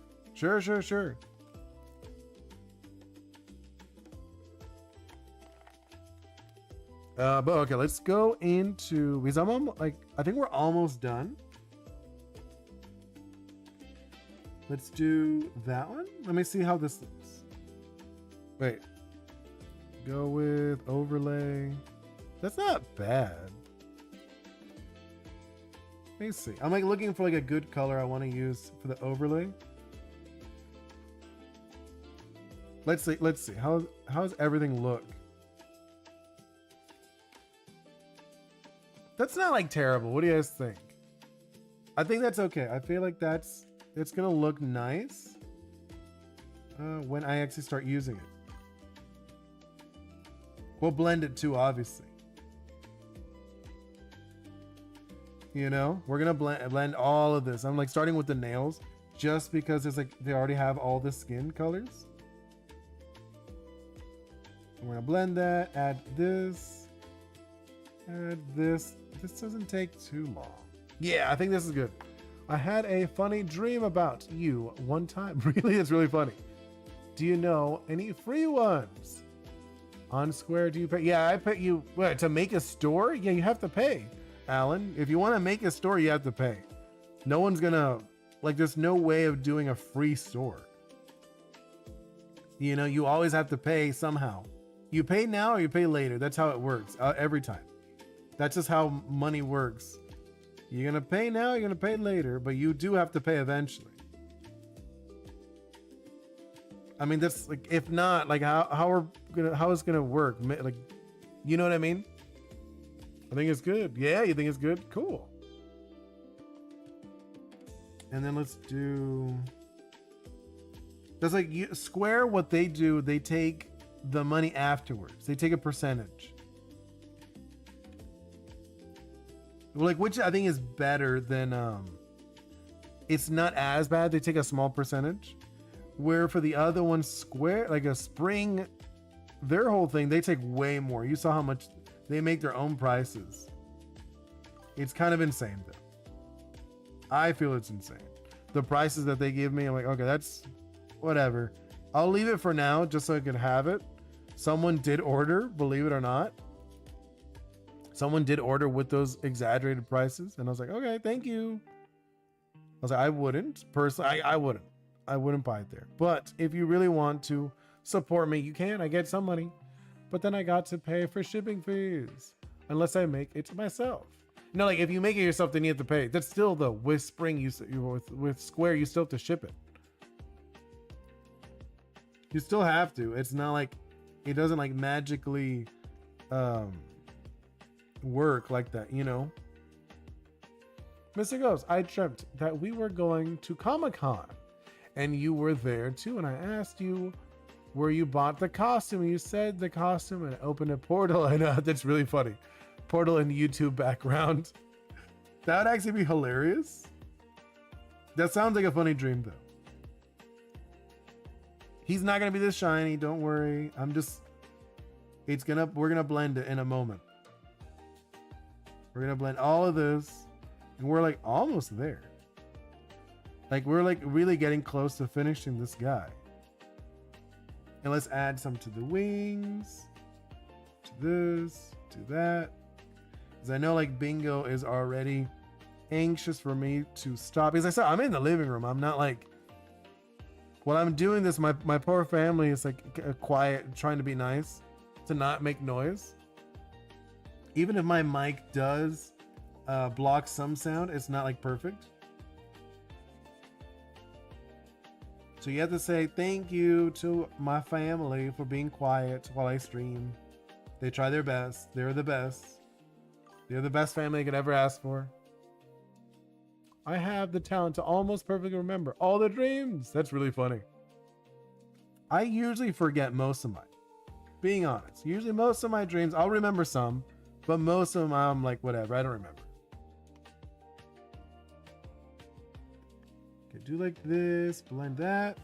Speaker 1: But okay, let's go into, because I think we're almost done. Let's do that one. Let me see how this looks. Wait, go with overlay. That's not bad. Let me see. I'm like looking for like a good color I want to use for the overlay. Let's see. How's everything look? That's not like terrible. What do you guys think? I think that's okay. I feel like it's gonna look nice when I actually start using it. We'll blend it too, obviously. You know, we're gonna blend all of this. I'm like starting with the nails just because it's like they already have all the skin colors. I'm gonna blend that, add this, add this. This doesn't take too long. Yeah, I think this is good. I had a funny dream about you one time. Really, it's really funny. Do you know any free ones? On Square, do you pay? Yeah, I pay you. What, to make a store? Yeah, you have to pay, Alan. If you want to make a store, you have to pay. No one's gonna, like, there's no way of doing a free store. You know, you always have to pay somehow. You pay now or you pay later. That's how it works every time. That's just how money works. You're gonna pay now, you're gonna pay later, but you do have to pay eventually. I mean, that's like, if not, like how it's gonna work? Like, you know what I mean? I think it's good. Yeah, you think it's good? Cool. And then let's do. That's like Square. What they do, they take the money afterwards. They take a percentage. Like, which I think is better than it's not as bad. They take a small percentage, where for the other one, Square, like a Spring, their whole thing, they take way more. You saw how much they make their own prices. It's kind of insane though. I feel it's insane. The prices that they give me, I'm like, okay, that's whatever. I'll leave it for now just so I can have it. Someone did order, believe it or not. Someone did order with those exaggerated prices, and I was like, okay, thank you. I was like, I wouldn't personally. I wouldn't buy it there. But if you really want to support me, you can. I get some money, but then I got to pay for shipping fees unless I make it myself. No, like if you make it yourself, then you have to pay. That's still the with Spring. With Square, you still have to ship it. You still have to. It's not like it doesn't like magically work like that, you know. Mr. Ghost, I dreamt that we were going to Comic-Con and you were there too, and I asked you where you bought the costume, and you said the costume and opened a portal. I know, that's really funny. Portal in YouTube background. That would actually be hilarious. That sounds like a funny dream though. He's not gonna be this shiny, don't worry. We're gonna blend it in a moment. We're gonna blend all of this, and we're like almost there. Like we're like really getting close to finishing this guy. And let's add some to the wings, to this, to that. Because I know like Bingo is already anxious for me to stop. Because I said, I'm in the living room. I'm not like, while I'm doing this, my poor family is like quiet, trying to be nice, to not make noise. Even if my mic does block some sound, it's not like perfect. So you have to say thank you to my family for being quiet while I stream. They try their best. They're the best. They're the best family I could ever ask for. I have the talent to almost perfectly remember all the dreams. That's really funny. I usually forget most of mine. Being honest. Usually most of my dreams, I'll remember some, but most of them I'm like, whatever, I don't remember. Okay, do like this, blend that.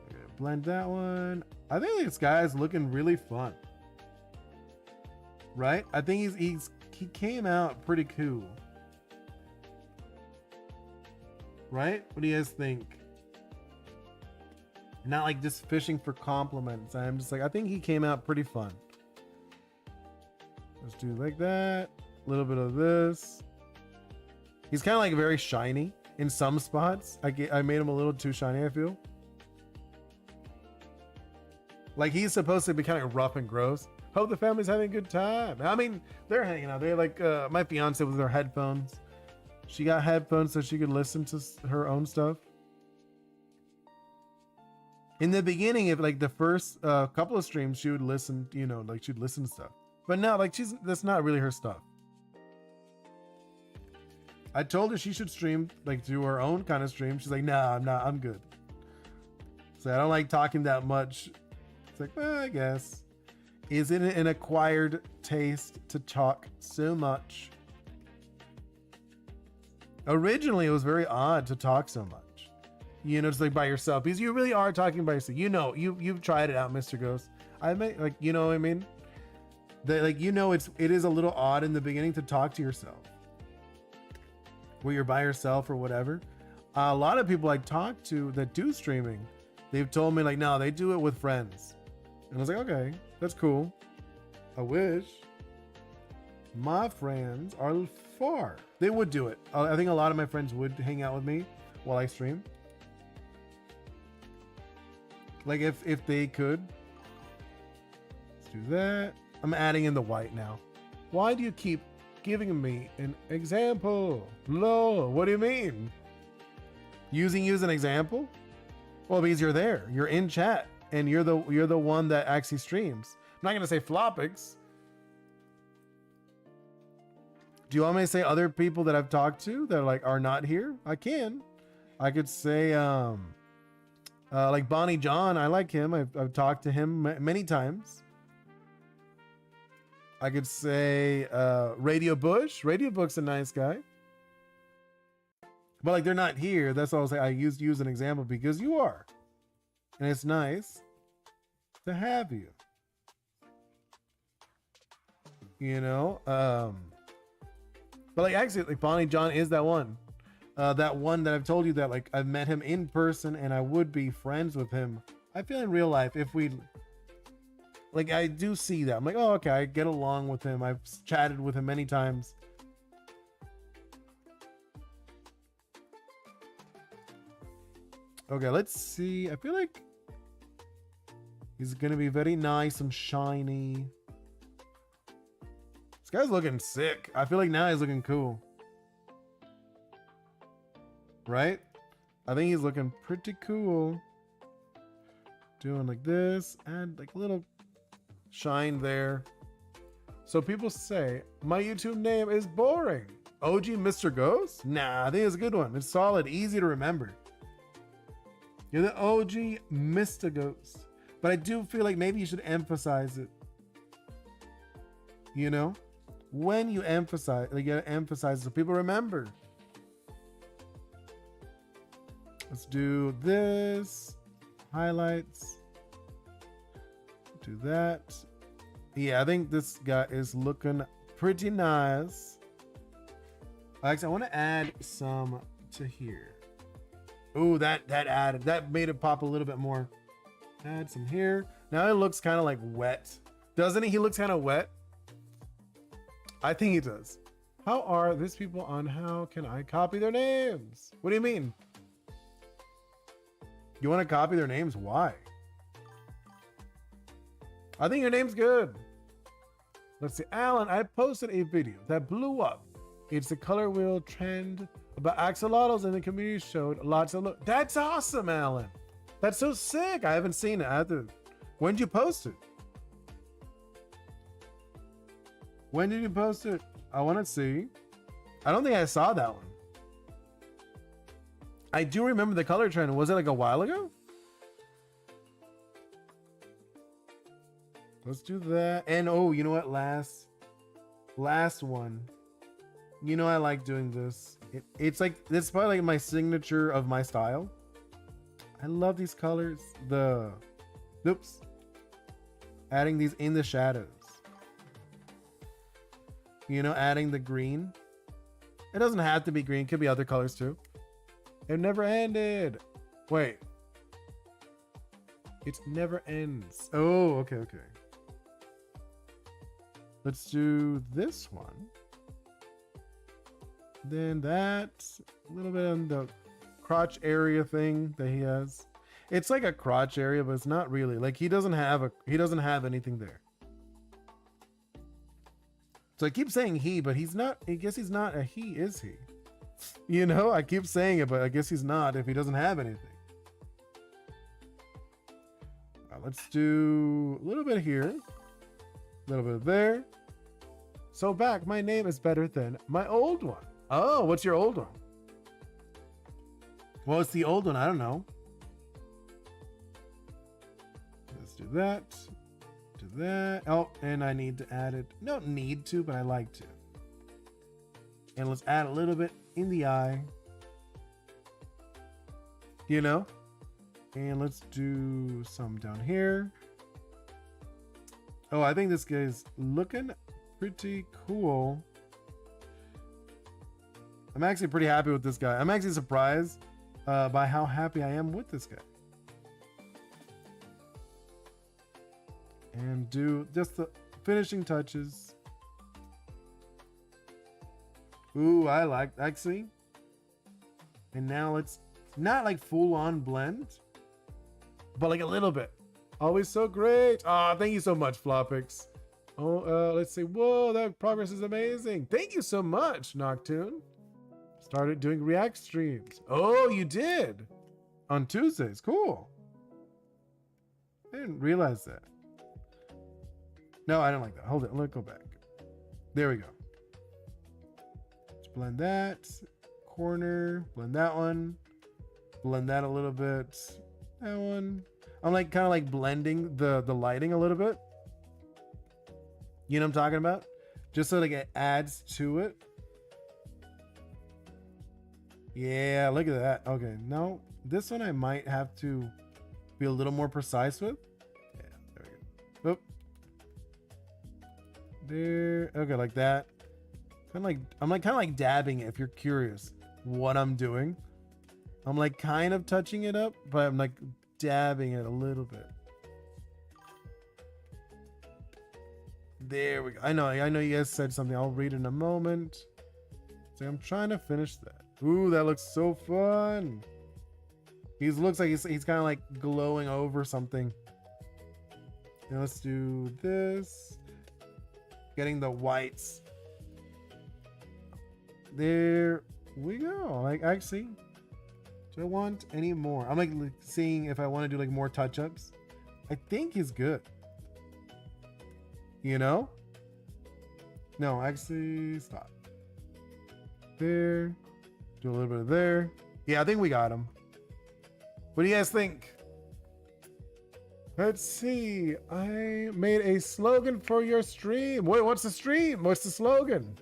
Speaker 1: Okay, blend that one. I think this guy is looking really fun. Right? I think he came out pretty cool. Right? What do you guys think? Not like just fishing for compliments. I'm just like, I think he came out pretty fun. Let's do like that. A little bit of this. He's kind of like very shiny in some spots. I made him a little too shiny, I feel. Like he's supposed to be kind of rough and gross. Hope the family's having a good time. I mean, they're hanging out. They're like my fiance with her headphones. She got headphones so she could listen to her own stuff. In the beginning, if like the first couple of streams, she would listen, you know, like she'd listen to stuff. But now, like that's not really her stuff. I told her she should stream, like do her own kind of stream. She's like, nah, I'm good. So I don't like talking that much. It's like, well, I guess. Is it an acquired taste to talk so much? Originally, it was very odd to talk so much. You know, just like by yourself, because you really are talking by yourself. You know, you've tried it out, Mr. Ghost. I mean, like, you know what I mean? That, like, you know, it is a little odd in the beginning to talk to yourself, where you're by yourself or whatever. A lot of people I talk to that do streaming, they've told me like, no, they do it with friends. And I was like, okay, that's cool. I wish my friends are far. They would do it. I think a lot of my friends would hang out with me while I stream. Like if they could. Let's do that. I'm adding in the white now. Why do you keep giving me an example? Lol, what do you mean? Using you as an example? Well, because you're there. You're in chat. And you're the one that actually streams. I'm not gonna say Flopix. Do you want me to say other people that I've talked to that are not here? I can. I could say like Bonnie John. I like him. I've talked to him many times. I could say Radio Bush. Radio Book's a nice guy. But like they're not here. That's all I was saying. I used you as an example because you are. And it's nice to have you. You know? But like actually like Bonnie John is that one. That one that I've told you that like I've met him in person and I would be friends with him. I feel in real life if we like I do see that. I'm like, oh okay, I get along with him. I've chatted with him many times. Okay, let's see. I feel like he's gonna be very nice and shiny. It's guy's looking sick. I feel like now he's looking cool. Right? I think he's looking pretty cool. Doing like this and like a little shine there. So people say, my YouTube name is boring. OG Mr. Ghost? Nah, I think it's a good one. It's solid, easy to remember. You're the OG Mr. Ghost. But I do feel like maybe you should emphasize it. You know? When you emphasize, like you gotta emphasize so people remember. Let's do this. Highlights. Do that. Yeah, I think this guy is looking pretty nice. Actually, I want to add some to here. Ooh, that made it pop a little bit more. Add some here. Now it looks kind of like wet. Doesn't it? He looks kind of wet. I think he does. How are these people on how can I copy their names? What do you mean? You want to copy their names? Why? I think your name's good. Let's see. Alan, I posted a video that blew up. It's the color wheel trend about axolotls, and the community showed lots of look. That's awesome, Alan. That's so sick. I haven't seen it either. When did you post it? When did you post it? I want to see. I don't think I saw that one. I do remember the color trend. Was it like a while ago? Let's do that. And oh, you know what? Last one. You know I like doing this. It's like, it's probably like my signature of my style. I love these colors. Oops. Adding these in the shadows. You know, adding the green. It doesn't have to be green. It could be other colors too. It never ended. Wait. It never ends. Oh, okay. Let's do this one. Then that, a little bit on the crotch area thing that he has. It's like a crotch area, but it's not really. Like he doesn't have anything there. So I keep saying he, but he's not. I guess he's not a he, is he? You know, I keep saying it, but I guess he's not if he doesn't have anything. Let's do a little bit here, a little bit there. So back, my name is better than my old one. Oh, what's your old one? Well, it's the old one. I don't know. Let's do that. Do that. Oh, and I need to add it. Don't need to, but I like to. And let's add a little bit in the eye. You know? And let's do some down here. Oh, I think this guy's looking pretty cool. I'm actually pretty happy with this guy. I'm actually surprised by how happy I am with this guy. And do just the finishing touches. Ooh, I like, actually. And now let's not like full on blend, but like a little bit. Always so great. Ah, thank you so much, Flopix. Oh, let's see. Whoa, that progress is amazing. Thank you so much, Noctune. Started doing React streams. Oh, you did? On Tuesdays. Cool. I didn't realize that. No, I don't like that. Hold it. Let's go back. There we go. Let's blend that. Corner. Blend that one. Blend that a little bit. That one. I'm like kind of like blending the lighting a little bit. You know what I'm talking about? Just so like it adds to it. Yeah, look at that. Okay, no, this one I might have to be a little more precise with. Yeah, there we go. Oop. There. Okay, like that. I'm kind of like dabbing it if you're curious what I'm doing. I'm like kind of touching it up, but I'm like dabbing it a little bit. There we go. I know you guys said something. I'll read in a moment. So I'm trying to finish that. Ooh, that looks so fun. He looks like he's kind of like glowing over something. And let's do this. Getting the whites There we go. Like, actually, do I want any more? I'm like seeing if I want to do like more touch-ups. I think he's good. You know? No, actually, stop. There. Do a little bit of there. Yeah, I think we got him. What do you guys think? Let's see. I made a slogan for your stream. Wait, what's the stream? What's the slogan?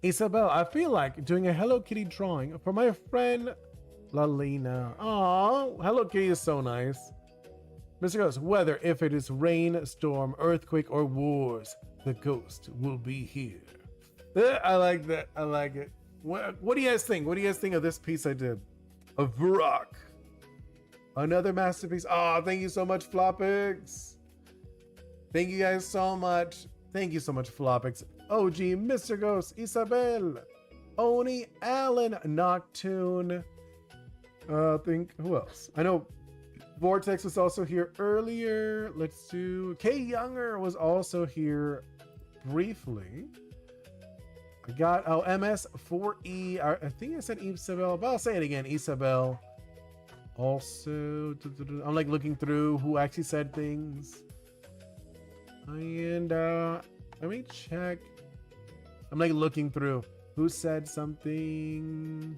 Speaker 1: Isabel, I feel like doing a Hello Kitty drawing for my friend Lalina. Aw, Hello Kitty is so nice. Mr. Ghost, whether if it is rain, storm, earthquake, or wars, the ghost will be here. I like that. I like it. What do you guys think? What do you guys think of this piece I did? A Vrock. Another masterpiece. Oh, thank you so much, Flopix. Thank you guys so much. Thank you so much, Flopix. OG, Mr. Ghost, Isabel, Oni, Alan, Noctune. I think, who else? I know Vortex was also here earlier. Let's do, K Younger was also here briefly. I got, oh, MS4E. I think I said Isabel, but I'll say it again, Isabel. Also, I'm like looking through who actually said things. And let me check. I'm like looking through who said something.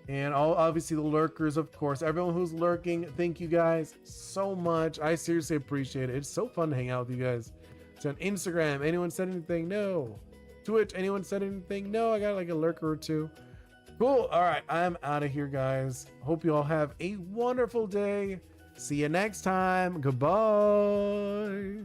Speaker 1: And all obviously the lurkers, of course. Everyone who's lurking, thank you guys so much. I seriously appreciate it. It's so fun to hang out with you guys. So on Instagram, anyone said anything? No. Twitch, anyone said anything? No, I got like a lurker or two. Cool. All right, I'm out of here, guys. Hope you all have a wonderful day. See you next time. Goodbye.